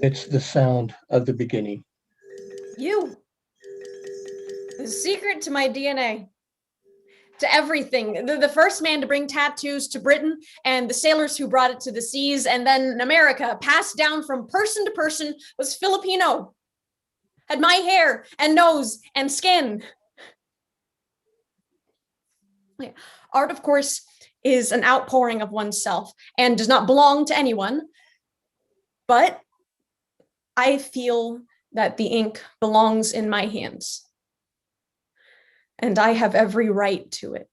It's the sound of the beginning. You. The secret to my DNA. To everything. The first man to bring tattoos to Britain and the sailors who brought it to the seas, and then America, passed down from person to person, was Filipino. Had my hair and nose and skin. Art, of course, is an outpouring of oneself and does not belong to anyone. But I feel that the ink belongs in my hands. And I have every right to it.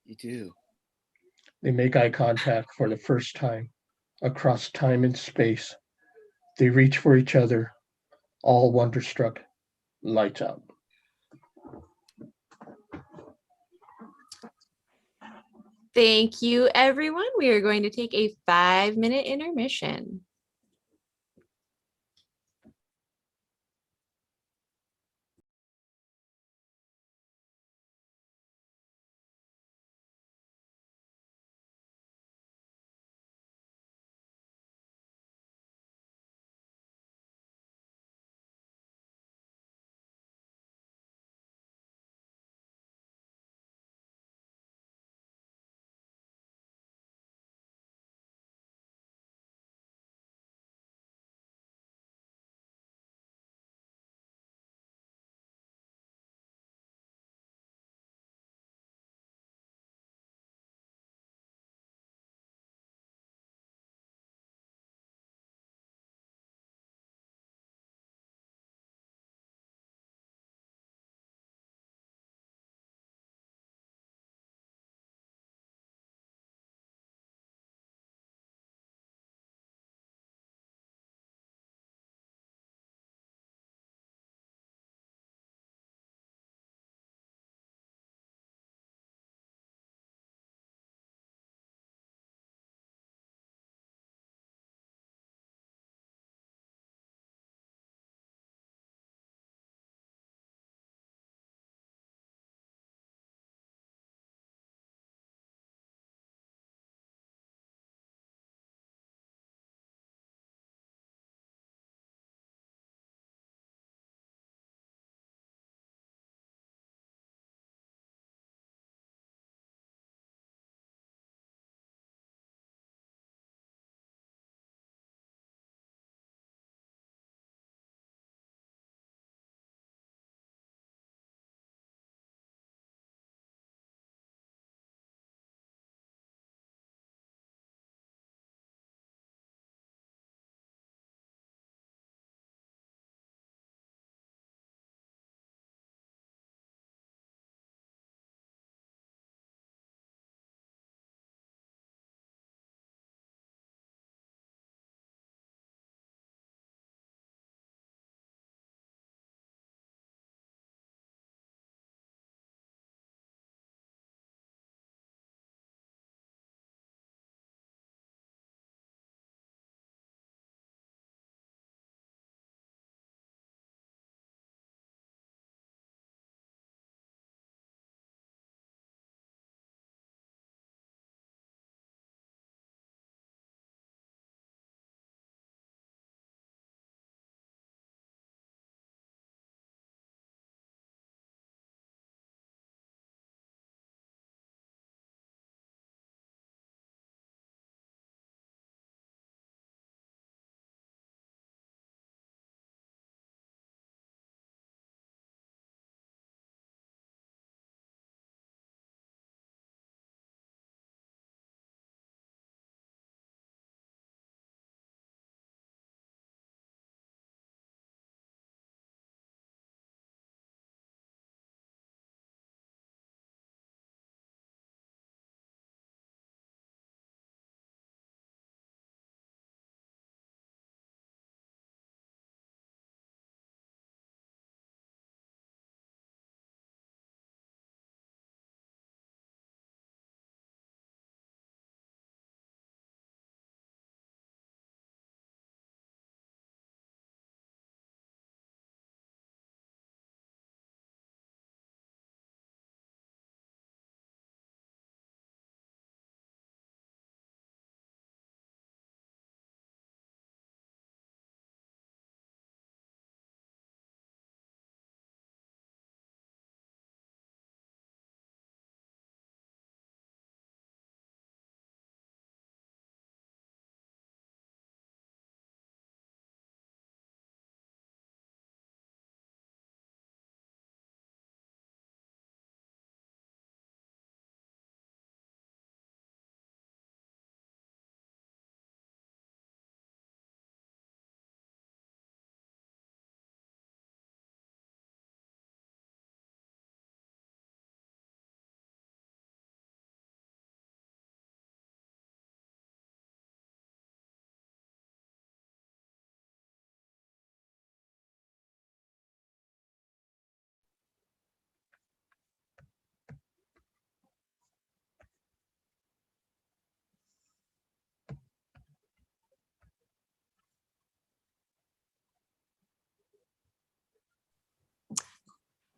You do. They make eye contact for the first time across time and space. They reach for each other, all wonderstruck, lights out. Thank you, everyone. We are going to take a 5-minute intermission.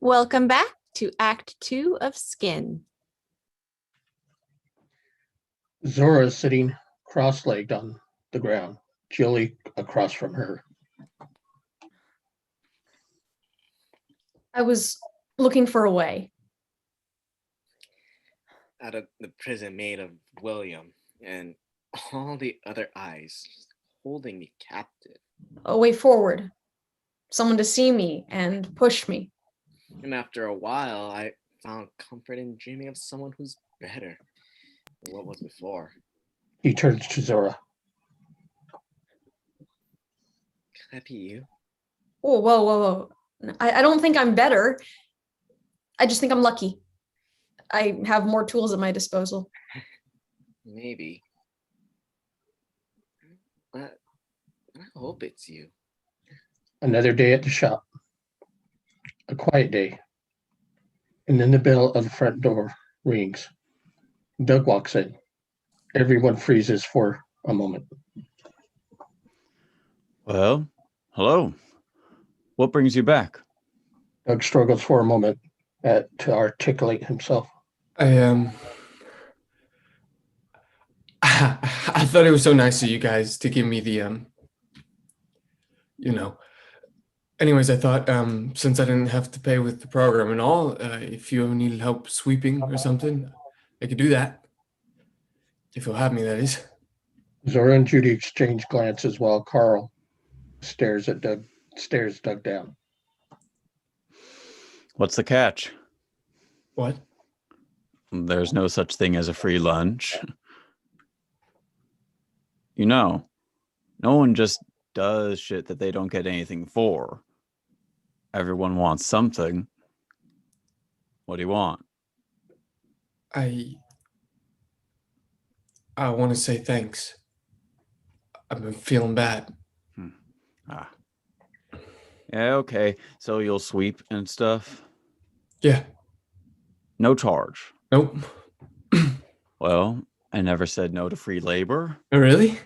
Welcome back to Act 2 of Skin. Zora is sitting cross-legged on the ground, Jeoly across from her. I was looking for a way. Out of the prison made of William and all the other eyes holding me captive. A way forward. Someone to see me and push me. And after a while, I found comfort in dreaming of someone who's better than what was before. He turns to Zora. Could that be you? Whoa, whoa, whoa, whoa. I don't think I'm better. I just think I'm lucky. I have more tools at my disposal. Maybe. But I hope it's you. Another day at the shop. A quiet day. And then the bell of the front door rings. Doug walks in. Everyone freezes for a moment. Well, hello. What brings you back? Doug struggles for a moment to articulate himself. I thought it was so nice of you guys to give me the Anyways, I thought since I didn't have to pay with the program and all, if you ever needed help sweeping or something, I could do that. If you'll have me, that is. Zora and Judy exchange glances while Carl stares Doug down. What's the catch? What? There's no such thing as a free lunch. You know, no one just does shit that they don't get anything for. Everyone wants something. What do you want? I want to say thanks. I've been feeling bad. Yeah, okay. So you'll sweep and stuff? Yeah. No charge? Nope. Well, I never said no to free labor. Oh, really?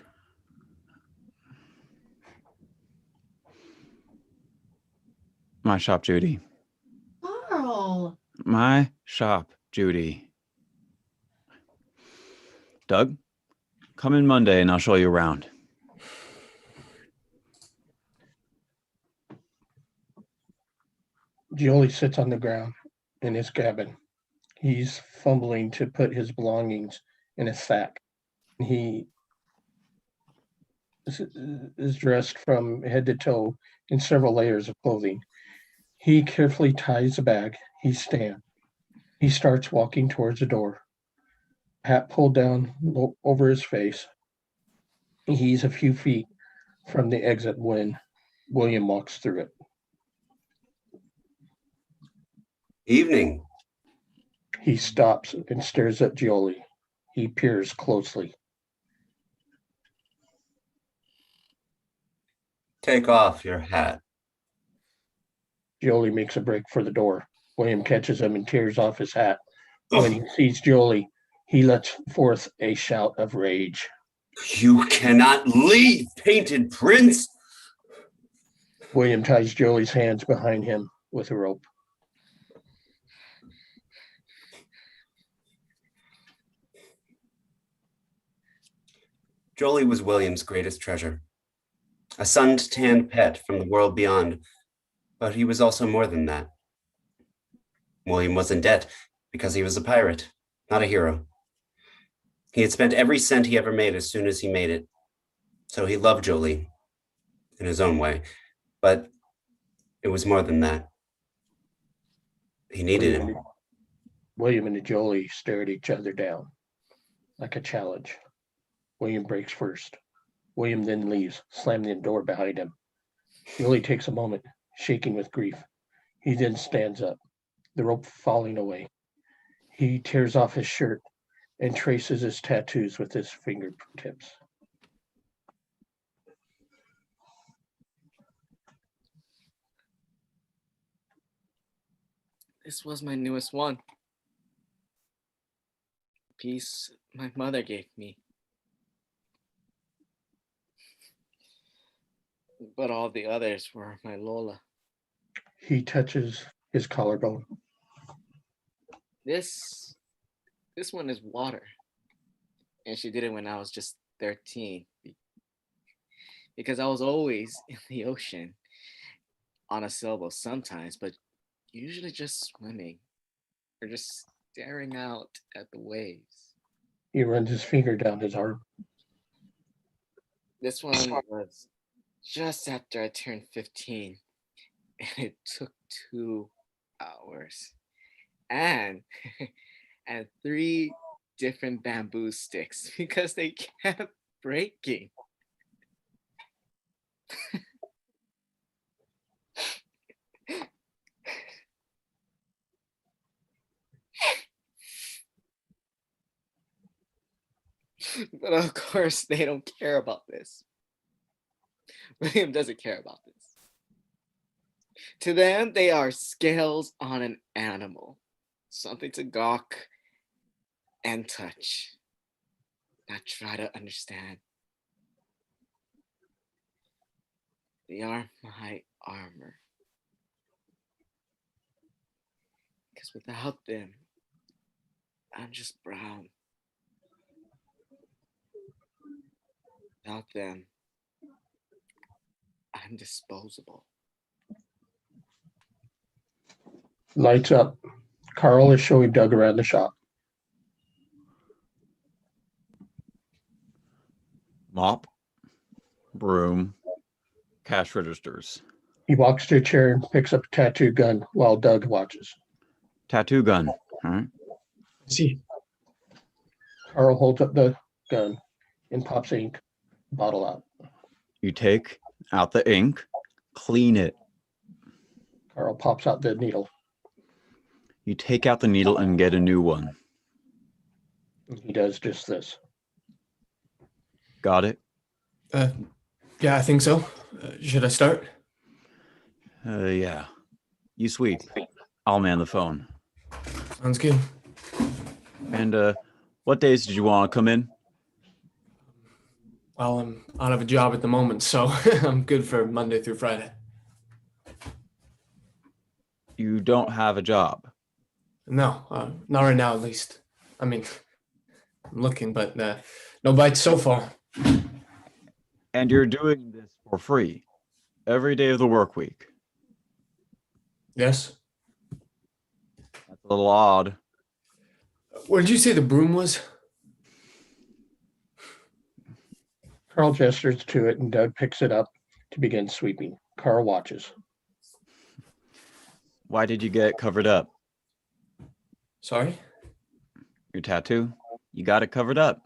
My shop, Judy. Carl. My shop, Judy. Doug, come in Monday and I'll show you around. Jeoly sits on the ground in his cabin. He's fumbling to put his belongings in a sack. He is dressed from head to toe in several layers of clothing. He carefully ties the bag. He starts walking towards the door. Hat pulled down over his face. He's a few feet from the exit when William walks through it. Evening. He stops and stares at Jeoly. He peers closely. Take off your hat. Jeoly makes a break for the door. William catches him and tears off his hat. When he sees Jeoly, he lets forth a shout of rage. You cannot leave, painted prince! William ties Jeoly's hands behind him with a rope. Jeoly was William's greatest treasure. A sun-tanned pet from the world beyond, but he was also more than that. William was in debt because he was a pirate, not a hero. He had spent every cent he ever made as soon as he made it. So he loved Jeoly in his own way, but it was more than that. He needed him. William and Jeoly stare at each other down like a challenge. William breaks first. William then leaves, slamming the door behind him. Jeoly takes a moment, shaking with grief. He then stands up, the rope falling away. He tears off his shirt and traces his tattoos with his fingertips. This was my newest one. Piece my mother gave me. But all the others were my Lola. He touches his collarbone. This one is water. And she did it when I was just 13. Because I was always in the ocean on a sailboat sometimes, but usually just swimming or just staring out at the waves. He runs his finger down his arm. This one was just after I turned 15, and it took 2 hours. And and 3 different bamboo sticks because they kept breaking. But of course, they don't care about this. William doesn't care about this. To them, they are scales on an animal, something to gawk and touch, not try to understand. They are my armor. Because without them, I'm just brown. Without them, I'm disposable. Lights up. Carl is showing Doug around the shop. Mop, broom, cash registers. He walks to a chair and picks up a tattoo gun while Doug watches. Tattoo gun. All right. See. Carl holds up the gun and pops ink bottle out. You take out the ink, clean it. Carl pops out the needle. You take out the needle and get a new one. He does just this. Got it? Yeah, I think so. Should I start? Yeah. You sweep. I'll man the phone. Sounds good. And what days did you want to come in? Well, I'm out of a job at the moment, so I'm good for Monday through Friday. You don't have a job. No, not right now, at least. I mean, I'm looking, but no bites so far. And you're doing this for free every day of the work week. Yes. That's a little odd. Where did you say the broom was? Carl gestures to it and Doug picks it up to begin sweeping. Carl watches. Why did you get it covered up? Sorry? Your tattoo? You got it covered up.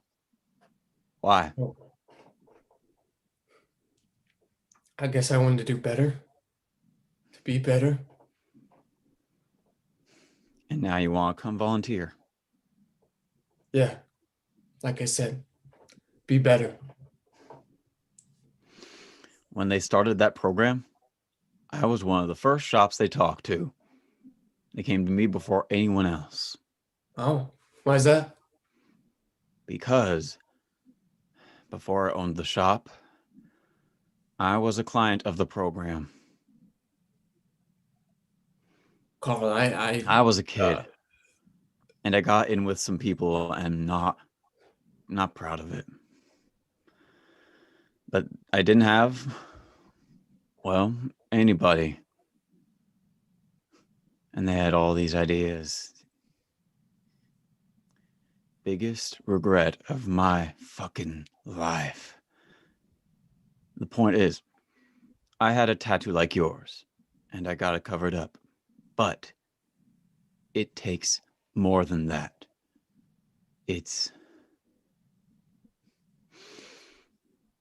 Why? I guess I wanted to do better. To be better. And now you want to come volunteer. Yeah. Like I said, be better. When they started that program, I was one of the first shops they talked to. They came to me before anyone else. Oh, why is that? Because before I owned the shop, I was a client of the program. Carl, I was a kid. And I got in with some people and not proud of it. But I didn't have, well, anybody. And they had all these ideas. Biggest regret of my fucking life. The point is, I had a tattoo like yours, and I got it covered up. But it takes more than that. It's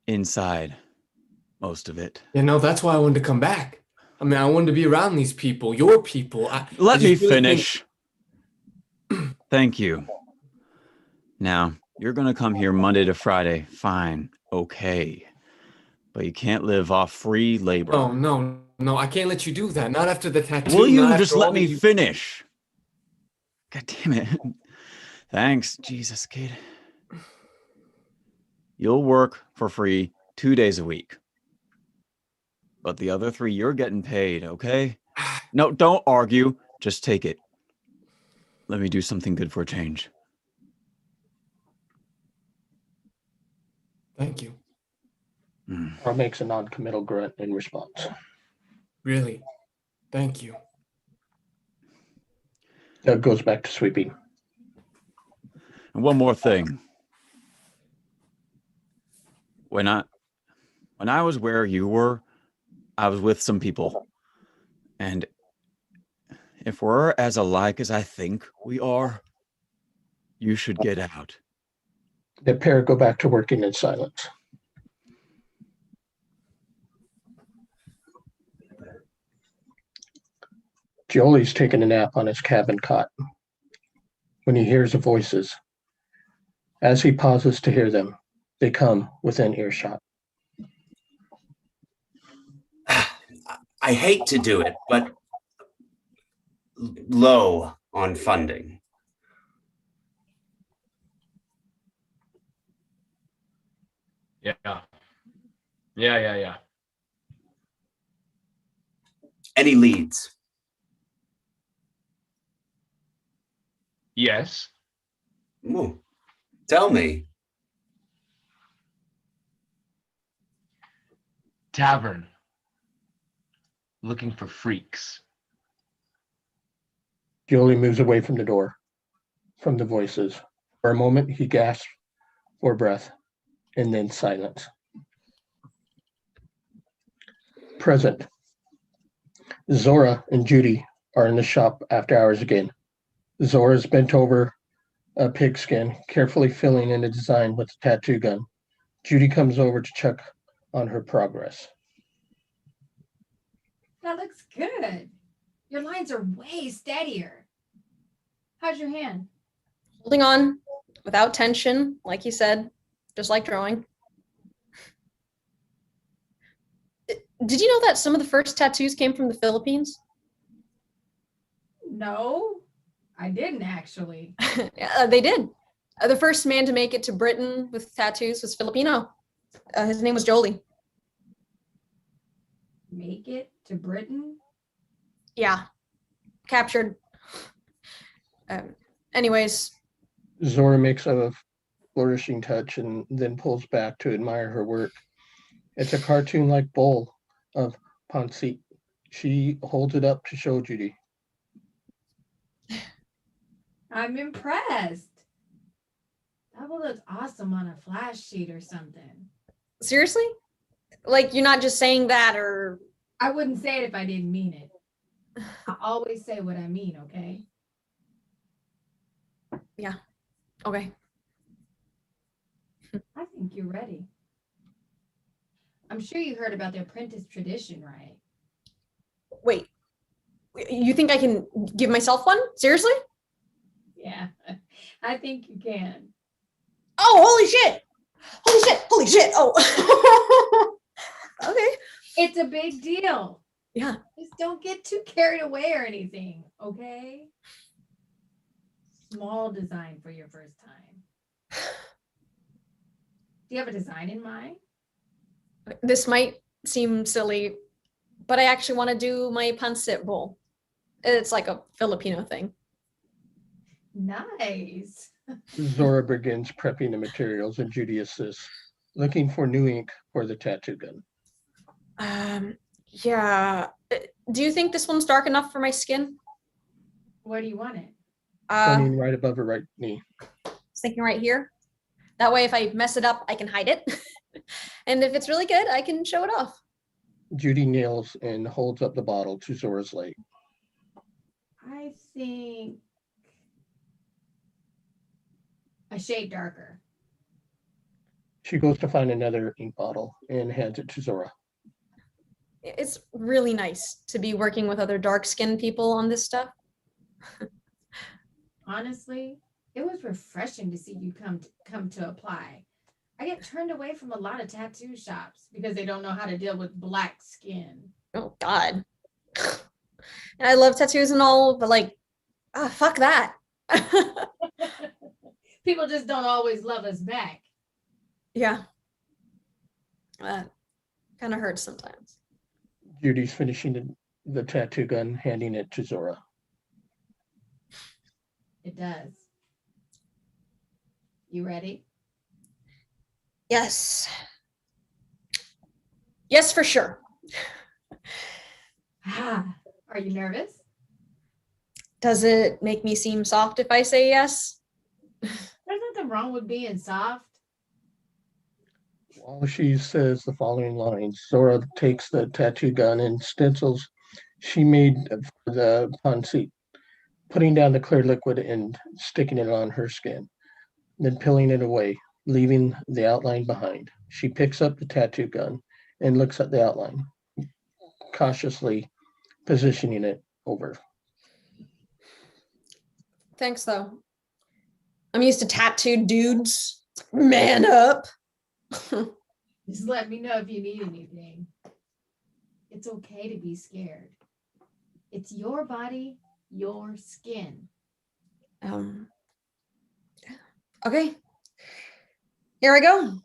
inside, most of it. You know, that's why I wanted to come back. I mean, I wanted to be around these people, your people. Let me finish. Thank you. Now, you're going to come here Monday to Friday. Fine. Okay. But you can't live off free labor. Oh, no, I can't let you do that. Not after the tattoo. Will you just let me finish? God damn it. Thanks, Jesus, kid. You'll work for free 2 days a week. But the other 3, you're getting paid, okay? No, don't argue. Just take it. Let me do something good for a change. Thank you. Or makes a non-committal grunt in response. Really. Thank you. Doug goes back to sweeping. And one more thing. When I was where you were, I was with some people. And if we're as alike as I think we are, you should get out. The pair go back to working in silence. Jeoly's taking a nap on his cabin cot when he hears the voices. As he pauses to hear them, they come within earshot. I hate to do it, but low on funding. Yeah. Any leads? Yes. Ooh, tell me. Tavern. Looking for freaks. Jeoly moves away from the door, from the voices. For a moment, he gasps for breath, and then silence. Present. Zora and Judy are in the shop after hours again. Zora's bent over a pigskin, carefully filling in a design with a tattoo gun. Judy comes over to check on her progress. That looks good. Your lines are way steadier. How's your hand? Holding on without tension, like you said, just like drawing. Did you know that some of the first tattoos came from the Philippines? No, I didn't actually. Yeah, they did. The first man to make it to Britain with tattoos was Filipino. His name was Jeoly. Make it to Britain? Yeah, captured. Anyways. Zora makes a flourishing touch and then pulls back to admire her work. It's a cartoon-like bowl of pancit. She holds it up to show Judy. I'm impressed. That will look awesome on a flash sheet or something. Seriously? Like, you're not just saying that, or... I wouldn't say it if I didn't mean it. I always say what I mean, okay? Yeah. Okay. I think you're ready. I'm sure you heard about the apprentice tradition, right? Wait. You think I can give myself one? Seriously? Yeah, I think you can. Oh, holy shit! Holy shit! Holy shit! Oh. Okay. It's a big deal. Yeah. Just don't get too carried away or anything, okay? Small design for your first time. Do you have a design in mind? This might seem silly, but I actually want to do my pancit bowl. It's like a Filipino thing. Nice. Zora begins prepping the materials and Judy assists, looking for new ink for the tattoo gun. Yeah. Do you think this one's dark enough for my skin? Where do you want it? Pointing right above her right knee. I was thinking right here. That way, if I mess it up, I can hide it. And if it's really good, I can show it off. Judy kneels and holds up the bottle to Zora's light. I think a shade darker. She goes to find another ink bottle and hands it to Zora. It's really nice to be working with other dark-skinned people on this stuff. Honestly, it was refreshing to see you come to apply. I get turned away from a lot of tattoo shops because they don't know how to deal with black skin. Oh, God. And I love tattoos and all, but like, fuck that. People just don't always love us back. Yeah. Kind of hurts sometimes. Judy's finishing the tattoo gun, handing it to Zora. It does. You ready? Yes. Yes, for sure. Are you nervous? Does it make me seem soft if I say yes? There's nothing wrong with being soft. While she says the following lines, Zora takes the tattoo gun and stencils she made for the pond seat, putting down the clear liquid and sticking it on her skin, then peeling it away, leaving the outline behind. She picks up the tattoo gun and looks at the outline, cautiously positioning it over. Thanks, though. I'm used to tattooed dudes. Man up. Just let me know if you need anything. It's okay to be scared. It's your body, your skin. Okay. Here I go.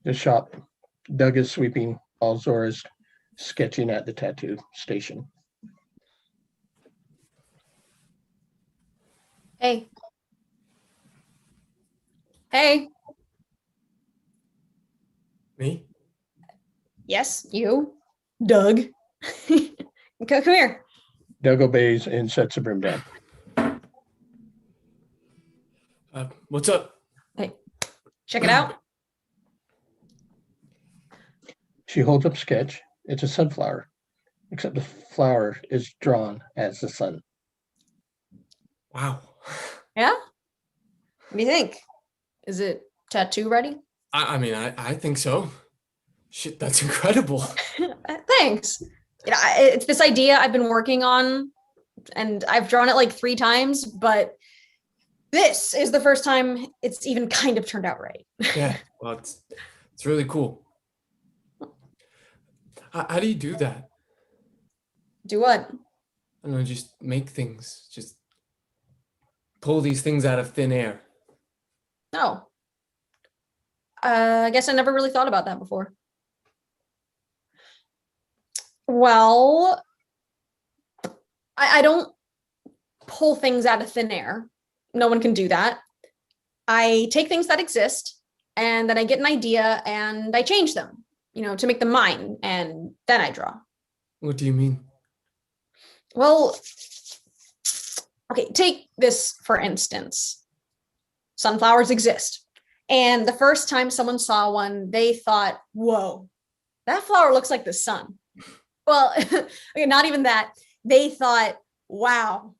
The shop. Doug is sweeping while Zora's sketching at the tattoo station. Hey. Hey. Me? Yes, you. Doug. Come here. Doug obeys and sets the broom down. What's up? Hey, check it out. She holds up a sketch. It's a sunflower, except the flower is drawn as the sun. Wow. Yeah? What do you think? Is it tattoo ready? I mean, I think so. Shit, that's incredible. Thanks. It's this idea I've been working on, and I've drawn it like 3 times, but this is the first time it's even kind of turned out right. Yeah, well, it's really cool. How do you do that? Do what? I don't know, just make things, just pull these things out of thin air. No. I guess I never really thought about that before. Well, I don't pull things out of thin air. No one can do that. I take things that exist and then I get an idea and I change them, to make them mine, and then I draw. What do you mean? Well, okay, take this for instance. Sunflowers exist. And the first time someone saw one, they thought, whoa, that flower looks like the sun. Well, okay, not even that. They thought, wow,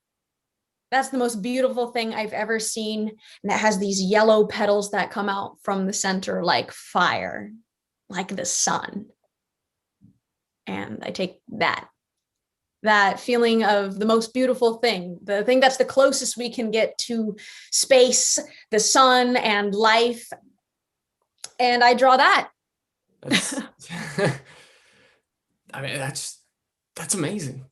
that's the most beautiful thing I've ever seen. And it has these yellow petals that come out from the center like fire, like the sun. And I take that feeling of the most beautiful thing, the thing that's the closest we can get to space, the sun, and life. And I draw that. That's, I mean, that's amazing.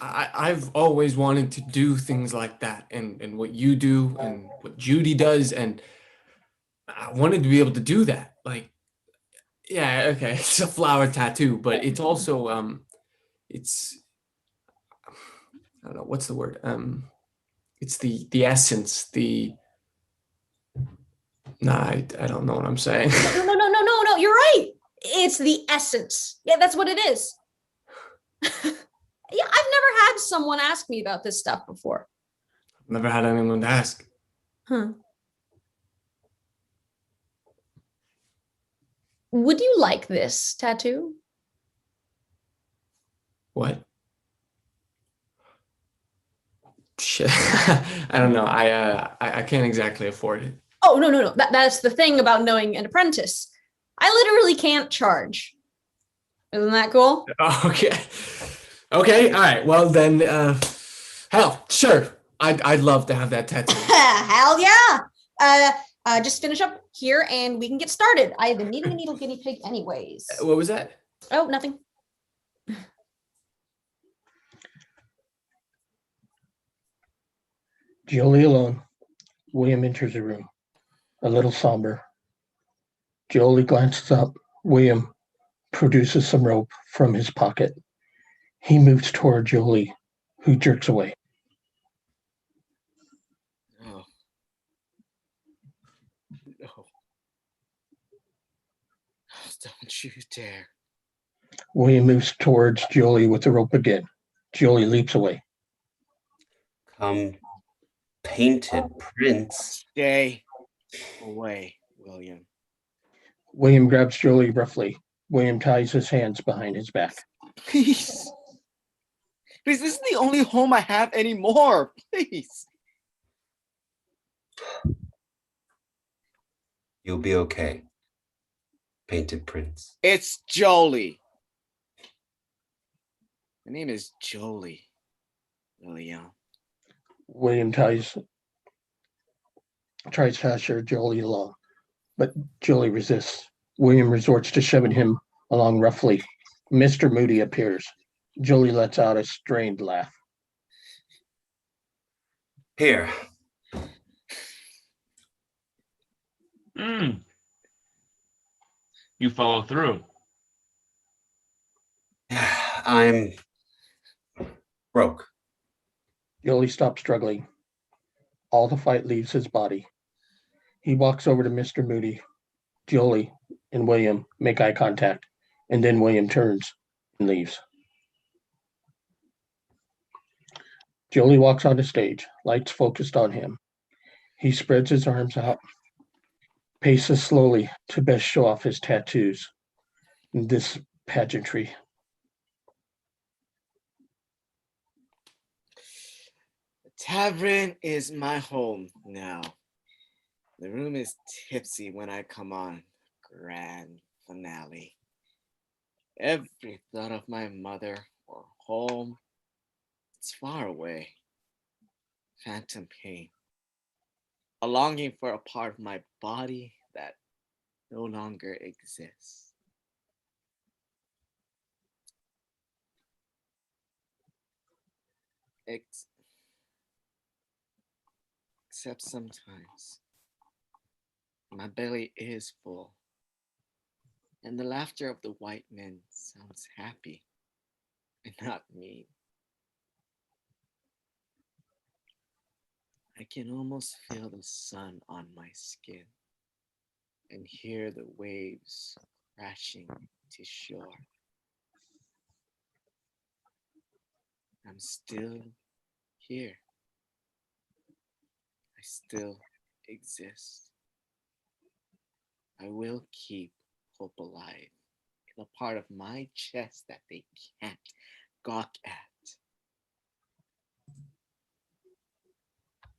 I've always wanted to do things like that, and what you do and what Judy does, and I wanted to be able to do that. Like, yeah, okay, it's a flower tattoo, but it's also it's, I don't know, what's the word? It's the essence, I don't know what I'm saying. No, you're right. It's the essence. Yeah, that's what it is. Yeah, I've never had someone ask me about this stuff before. Never had anyone to ask. Would you like this tattoo? What? Shit. I don't know. I can't exactly afford it. Oh, no. That's the thing about knowing an apprentice. I literally can't charge. Isn't that cool? Okay. Okay. All right. Well, then, Hell, sure. I'd love to have that tattoo. Hell yeah. Just finish up here and we can get started. I have been needing a needle guinea pig anyways. What was that? Oh, nothing. Jeoly alone. William enters the room, a little somber. Jeoly glances up. William produces some rope from his pocket. He moves toward Jeoly, who jerks away. No. No. Don't you dare. William moves towards Jeoly with the rope again. Jeoly leaps away. Painted prince. Stay away, William. William grabs Jeoly roughly. William ties his hands behind his back. Please. Please, this is the only home I have anymore. Please. You'll be okay. Painted prince. It's Jeoly. My name is Jeoly, William. William tries to usher Jeoly along, but Jeoly resists. William resorts to shoving him along roughly. Mr. Moody appears. Jeoly lets out a strained laugh. Here. You follow through. I'm broke. Jeoly stops struggling. All the fight leaves his body. He walks over to Mr. Moody. Jeoly and William make eye contact, and then William turns and leaves. Jeoly walks on the stage, lights focused on him. He spreads his arms out, paces slowly to best show off his tattoos. This pageantry. The tavern is my home now. The room is tipsy when I come on. Grand finale. Every thought of my mother or home, it's far away. Phantom pain. A longing for a part of my body that no longer exists. Except sometimes my belly is full, and the laughter of the white men sounds happy and not mean. I can almost feel the sun on my skin and hear the waves crashing to shore. I'm still here. I still exist. I will keep hope alive in a part of my chest that they can't gawk at.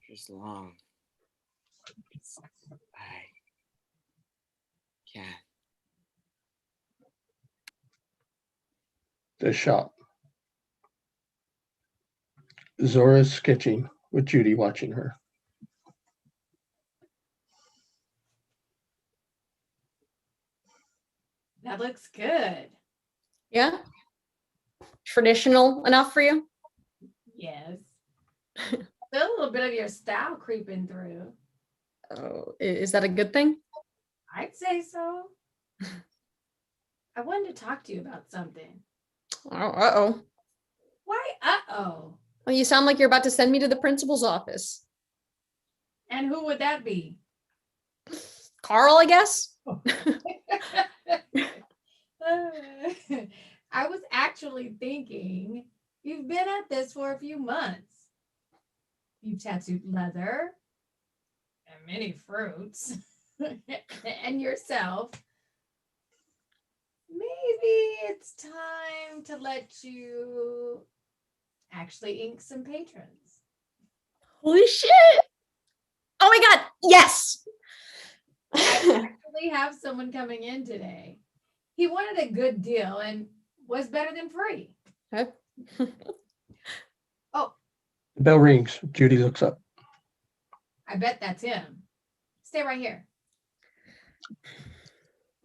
For as long as I can. The shop. Zora's sketching with Judy watching her. That looks good. Yeah. Traditional enough for you? Yes. Feel a little bit of your style creeping through. Oh, is that a good thing? I'd say so. I wanted to talk to you about something. Oh, uh-oh. Why uh-oh? Well, you sound like you're about to send me to the principal's office. And who would that be? Carl, I guess? I was actually thinking, you've been at this for a few months. You've tattooed leather and many fruits and yourself. Maybe it's time to let you actually ink some patrons. Holy shit! Oh my god, yes! I actually have someone coming in today. He wanted a good deal and was better than free. Okay. Oh, The bell rings. Judy looks up. I bet that's him. Stay right here.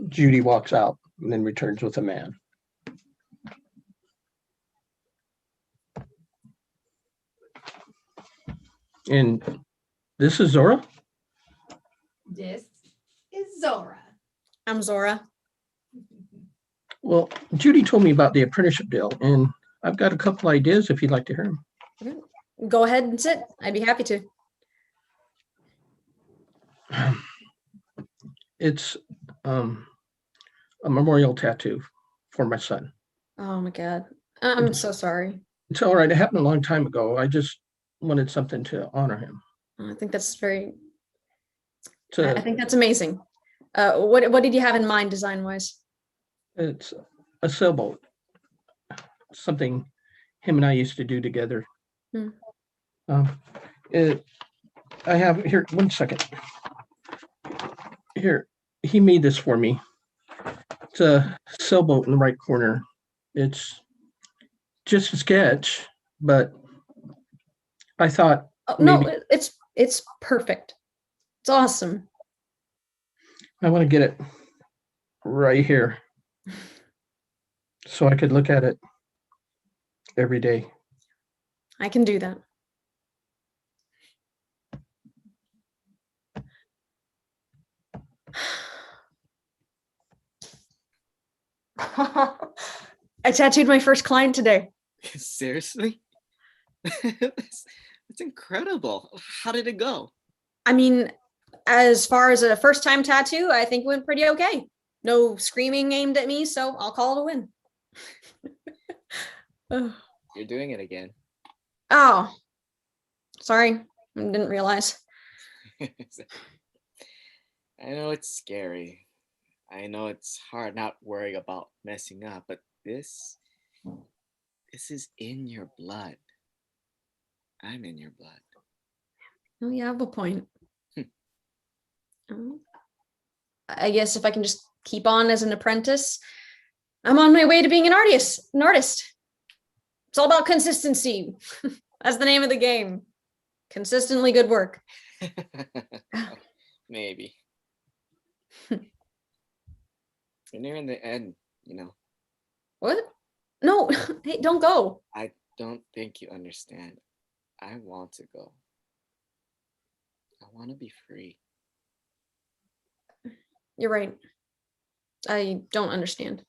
Judy walks out and then returns with a man. And this is Zora? This is Zora. I'm Zora. Well, Judy told me about the apprenticeship deal, and I've got a couple ideas if you'd like to hear them. Go ahead and sit. I'd be happy to. It's a memorial tattoo for my son. Oh my God. I'm so sorry. It's all right. It happened a long time ago. I just wanted something to honor him. I think that's very, I I think that's amazing. What did you have in mind design-wise? It's a sailboat. Something him and I used to do together. Hmm. I have here, one second. Here, he made this for me. It's a sailboat in the right corner. It's just a sketch, but I thought No, maybe it's perfect. It's awesome. I want to get it right here so I could look at it every day. I can do that. I tattooed my first client today. Seriously? That's incredible. How did it go? I mean, as far as a first time tattoo, I think it went pretty okay. No screaming aimed at me, so I'll call it a win. You're doing it again. Oh, sorry. I didn't realize. I know it's scary. I know it's hard not worrying about messing up, but this is in your blood. I'm in your blood. Oh, you have a point. I guess if I can just keep on as an apprentice, I'm on my way to being an artist. It's all about consistency. That's the name of the game. Consistently good work. Maybe. You're nearing the end, you know. What? No, hey, don't go. I don't think you understand. I want to go. I want to be free. You're right. I don't understand.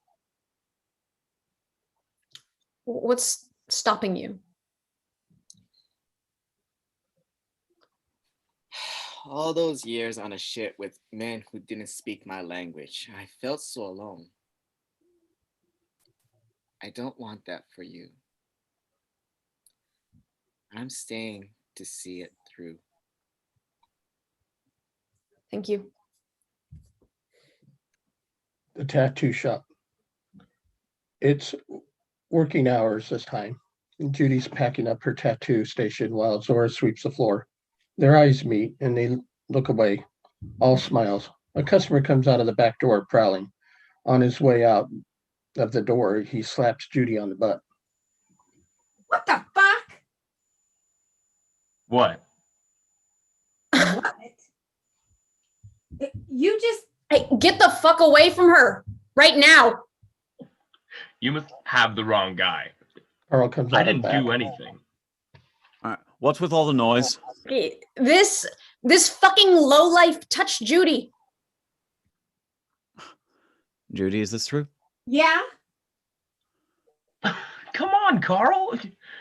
What's stopping you? All those years on a ship with men who didn't speak my language, I felt so alone. I don't want that for you. I'm staying to see it through. Thank you. The tattoo shop. It's working hours this time. Judy's packing up her tattoo station while Zora sweeps the floor. Their eyes meet and they look away, all smiles. A customer comes out of the back door prowling. On his way out of the door, he slaps Judy on the butt. What the fuck? What? What? You just... Hey, get the fuck away from her right now. You must have the wrong guy. Carl comes I out of the didn't back. do anything. All right. What's with all the noise? Okay, this fucking lowlife touched Judy. Judy, is this true? Yeah? Come on, Carl.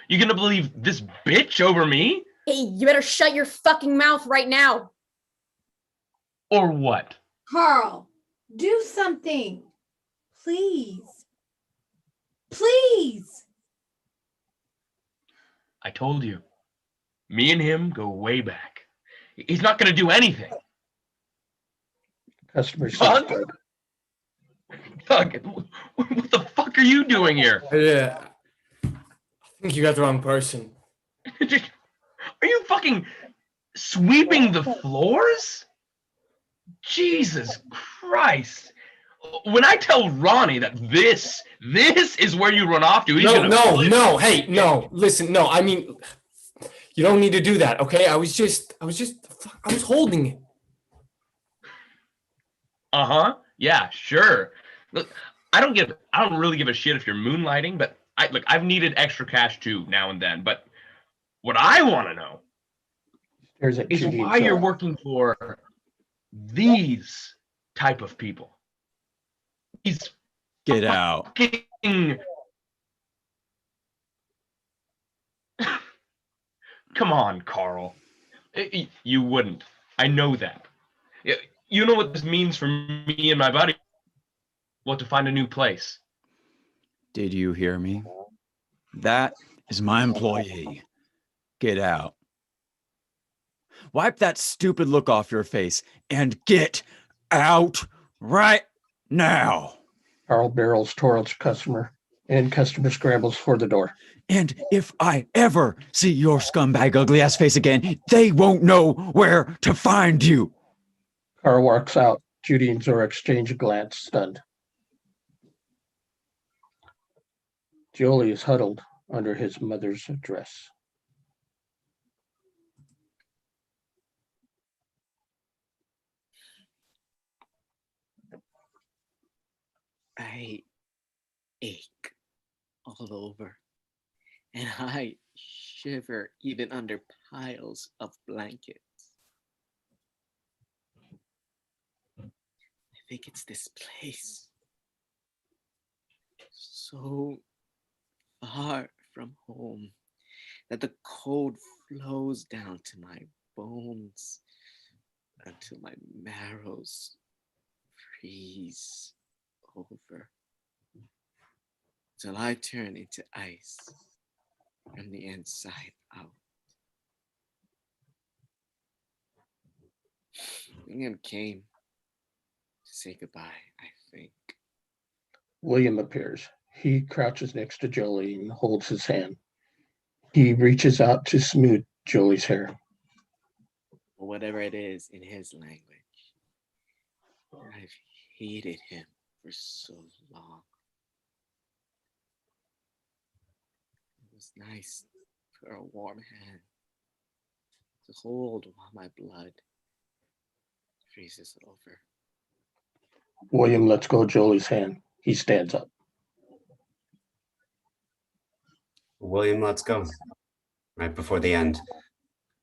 You gonna believe this bitch over me? Hey, you better shut your fucking mouth right now. Or what? Carl, do something. Please. Please. I told you. Me and him go way back. He's not gonna do anything. Customer Doug? says, Doug, what the fuck are you doing here? Yeah. I think you got the wrong person. Are you fucking sweeping the floors? Jesus Christ. When I tell Ronnie that this is where you run off to, he's gonna... No, hey, no, listen, no, I mean, You don't need to do that, okay? I was holding it. Uh-huh. Yeah, sure. Look, I don't really give a shit if you're moonlighting, but I've needed extra cash too now and then. But what I want to know There's a is Judy why you're Zora. working for these type of people. These Get out. fucking... Come on, Carl. You wouldn't. I know that. You know what this means for me and my buddy. What, to find a new place? Did you hear me? That is my employee. Get out. Wipe that stupid look off your face and get out right now. Carl barrels towards customer, and customer scrambles for the door. And if I ever see your scumbag ugly ass face again, they won't know where to find you. Carl walks out. Judy and Zora exchange a glance, stunned. Jeoly is huddled under his mother's dress. I ache all over, and I shiver even under piles of blankets. I think it's this place. So far from home that the cold flows down to my bones until my marrows freeze over, till I turn into ice from the inside out. William came to say goodbye, I think. William appears. He crouches next to Jeoly and holds his hand. He reaches out to smooth Jeoly's hair. Or whatever it is in his language. I've hated him for so long. It was nice for a warm hand to hold while my blood freezes over. William lets go of Jeoly's hand. He stands up. William lets go. Right before the end,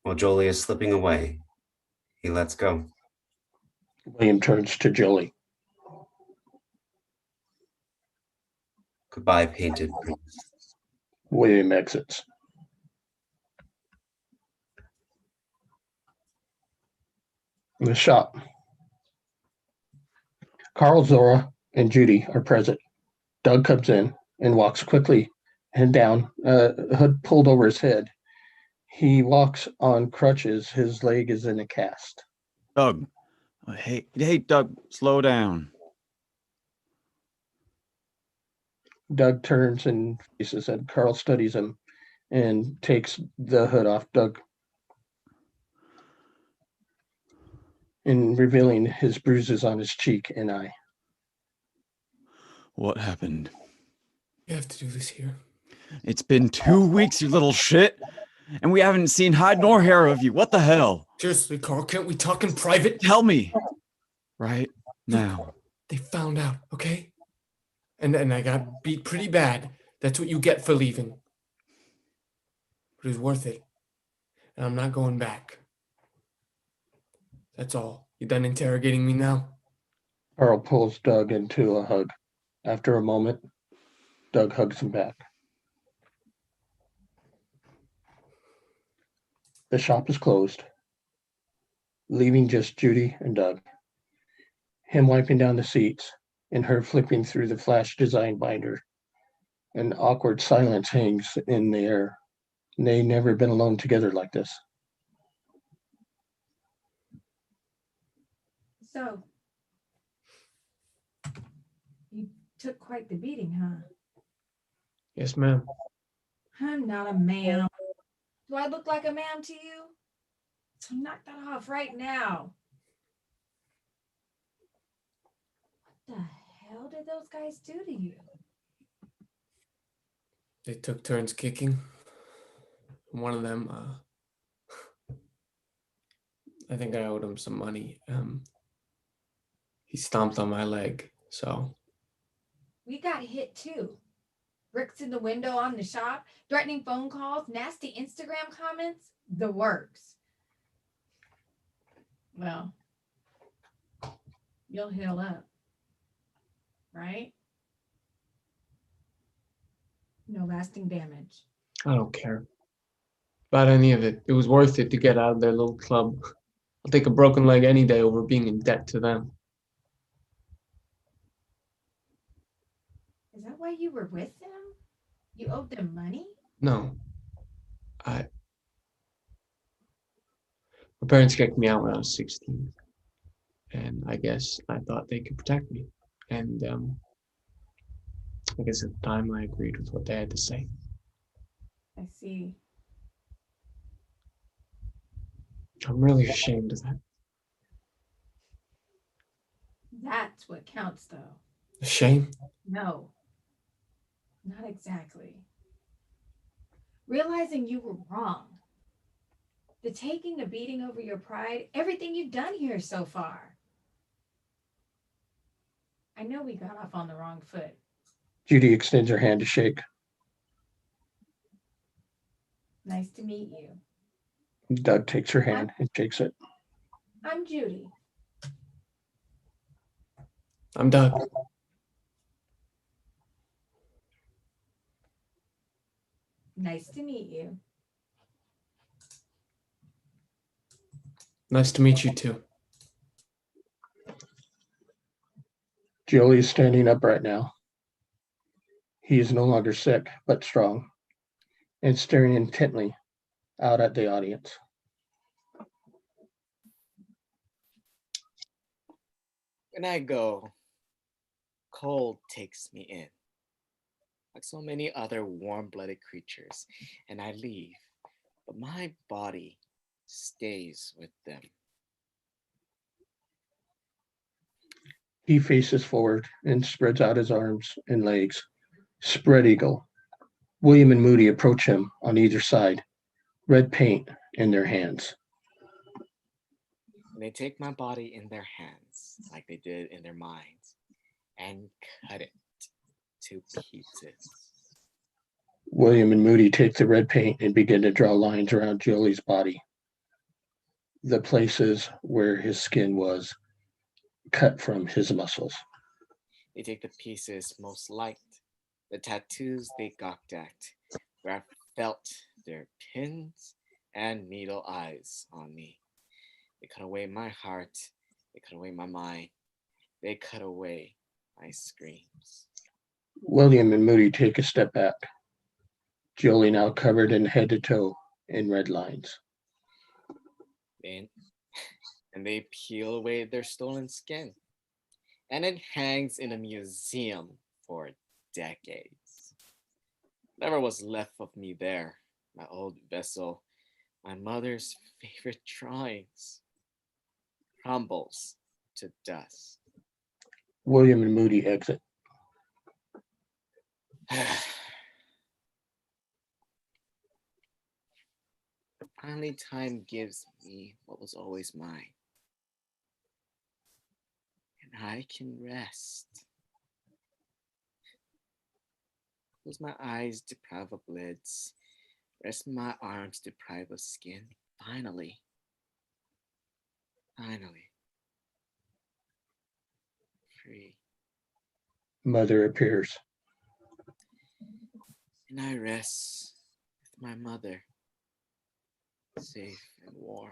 while Jeoly is slipping away, he lets go. William turns to Jeoly. Goodbye, painted prince. William exits. In the shop, Carl, Zora, and Judy are present. Doug comes in and walks quickly and down, hood pulled over his head. He walks on crutches. His leg is in a cast. Doug. Hey, Doug, slow down. Doug turns and faces, and Carl studies him and takes the hood off Doug, and revealing his bruises on his cheek and eye. What happened? You have to do this here. It's been 2 weeks, you little shit, and we haven't seen hide nor hair of you. What the hell? Seriously, Carl, can't we talk in private? Tell me. Right now. They found out, okay? And I got beat pretty bad. That's what you get for leaving. But it was worth it. And I'm not going back. That's all. You done interrogating me now? Carl pulls Doug into a hug. After a moment, Doug hugs him back. The shop is closed, leaving just Judy and Doug. Him wiping down the seats and her flipping through the flash design binder. An awkward silence hangs in the air. They never been alone together like this. So, you took quite the beating, huh? Yes, ma'am. I'm not a man. Do I look like a man to you? So knock that off right now. What the hell did those guys do to you? They took turns kicking. One of them I think I owed him some money. He stomped on my leg, so. We got hit too. Bricks in the window on the shop, threatening phone calls, nasty Instagram comments, the works. Well, you'll heal up, right? No lasting damage. I don't care about any of it. It was worth it to get out of their little club. I'll take a broken leg any day over being in debt to them. Is that why you were with them? You owed them money? No. My parents kicked me out when I was 16. And I guess I thought they could protect me. And I guess at the time I agreed with what they had to say. I see. I'm really ashamed of that. That's what counts, though. Shame? No, not exactly. Realizing you were wrong. The taking a beating over your pride, everything you've done here so far. I know we got off on the wrong foot. Judy extends her hand to shake. Nice to meet you. Doug takes her hand and shakes it. I'm Judy. I'm Doug. Nice to meet you. Nice to meet you too. Jeoly is standing upright now. He is no longer sick, but strong, and staring intently out at the audience. When I go, cold takes me in, like so many other warm-blooded creatures, and I leave, but my body stays with them. He faces forward and spreads out his arms and legs. Spread eagle. William and Moody approach him on either side, red paint in their hands. And they take my body in their hands, like they did in their minds, and cut it to pieces. William and Moody take the red paint and begin to draw lines around Jeoly's body. The places where his skin was cut from his muscles. They take the pieces most liked, the tattoos they gawked at, where I felt their pins and needle eyes on me. They cut away my heart, they cut away my mind, they cut away my screams. William and Moody take a step back. Jeoly now covered in head to toe in red lines. And they peel away their stolen skin, and it hangs in a museum for decades. Whatever was left of me there, my old vessel, my mother's favorite drawings, crumbles to dust. William and Moody exit. Finally, time gives me what was always mine. And I can rest. Close my eyes, deprive of lids. Rest my arms, deprive of skin. Finally. Free. Mother appears. And I rest with my mother. Safe and warm.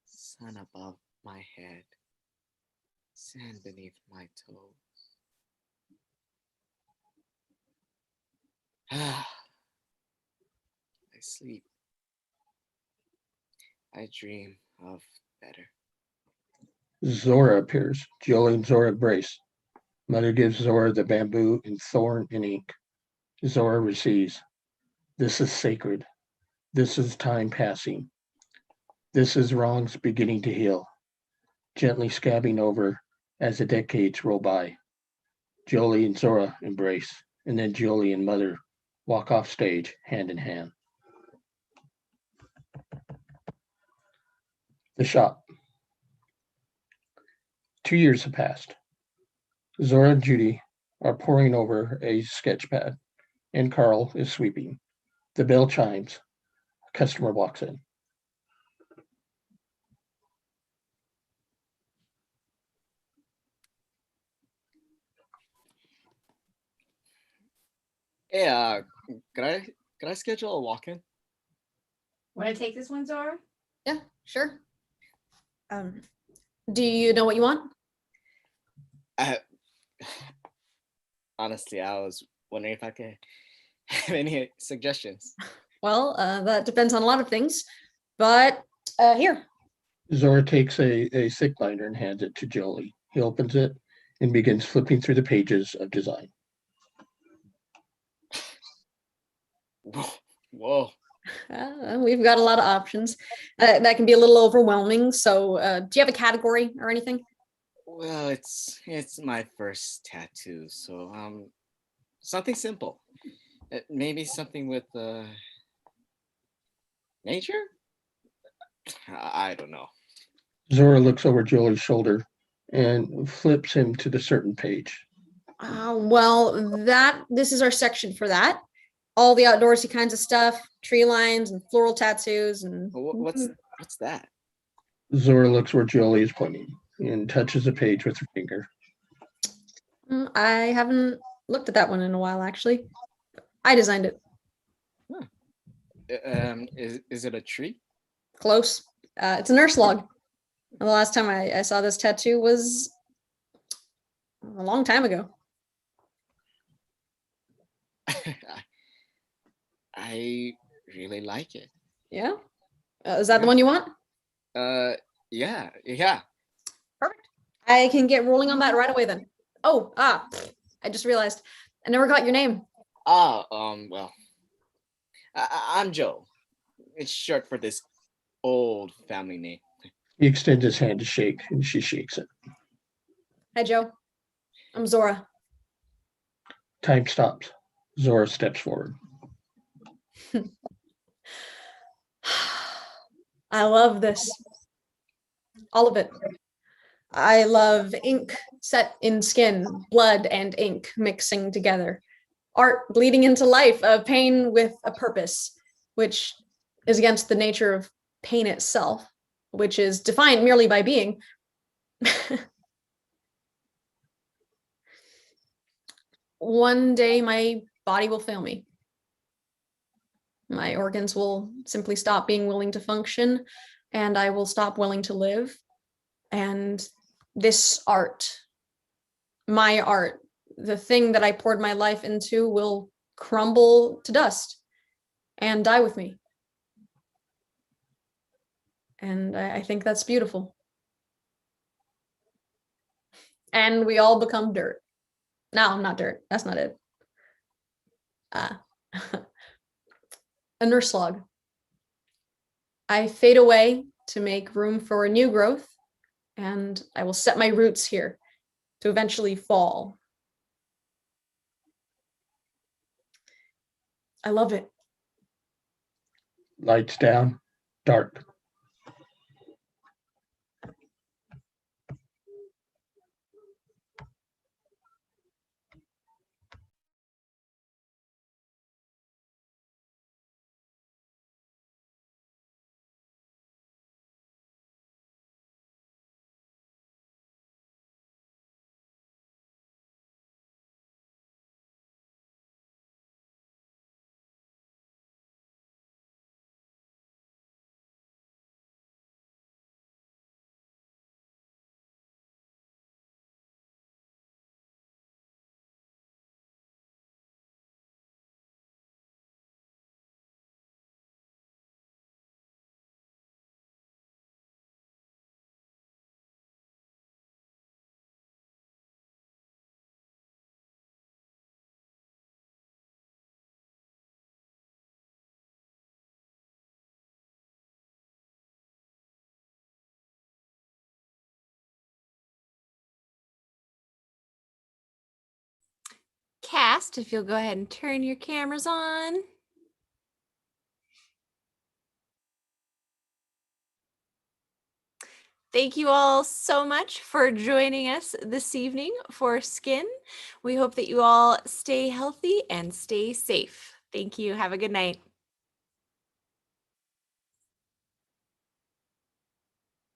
Sun above my head. Sand beneath my toes. I sleep. I dream of better. Zora appears. Jeoly and Zora embrace. Mother gives Zora the bamboo and thorn and ink. Zora receives. This is sacred. This is time passing. This is wrongs beginning to heal, gently scabbing over as the decades roll by. Jeoly and Zora embrace, and then Jeoly and Mother walk off stage hand in hand. The shop. 2 years have passed. Zora and Judy are poring over a sketch pad, and Carl is sweeping. The bell chimes. A customer walks in. Hey, could I schedule a walk-in? Want to take this one, Zora? Yeah, sure. Do you know what you want? Honestly, I was wondering if I could have any suggestions. Well, that depends on a lot of things, but here. Zora takes a thick binder and hands it to Jeoly. He opens it and begins flipping through the pages of design. Whoa. We've got a lot of options. That can be a little overwhelming. So, do you have a category or anything? Well, it's my first tattoo, so something simple. Maybe something with nature. I don't know. Zora looks over Jeoly's shoulder and flips him to the certain page. Well, this is our section for that. All the outdoorsy kinds of stuff, tree lines and floral tattoos and What's that? Zora looks where Jeoly is pointing and touches the page with her finger. I haven't looked at that one in a while, actually. I designed it. Is it a tree? Close. It's a nurse log. The last time I saw this tattoo was a long time ago. I really like it. Yeah? Is that the one you want? Yeah. Perfect. I can get rolling on that right away then. Oh, I just realized I never got your name. Well, I'm Joe. It's short for this old family name. He extends his hand to shake, and she shakes it. Hi, Joe. I'm Zora. Time stops. Zora steps forward. I love this. All of it. I love ink set in skin, blood and ink mixing together. Art bleeding into life, a pain with a purpose, which is against the nature of pain itself, which is defined merely by being. One day my body will fail me. My organs will simply stop being willing to function, and I will stop willing to live. And this art, my art, the thing that I poured my life into, will crumble to dust and die with me. And I think that's beautiful. And we all become dirt. No, not dirt. That's not it. A nurse log. I fade away to make room for a new growth, and I will set my roots here to eventually fall. I love it. Lights down, dark. Cast, if you'll go ahead and turn your cameras on. Thank you all so much for joining us this evening for Skin. We hope that you all stay healthy and stay safe. Thank you. Have a good night.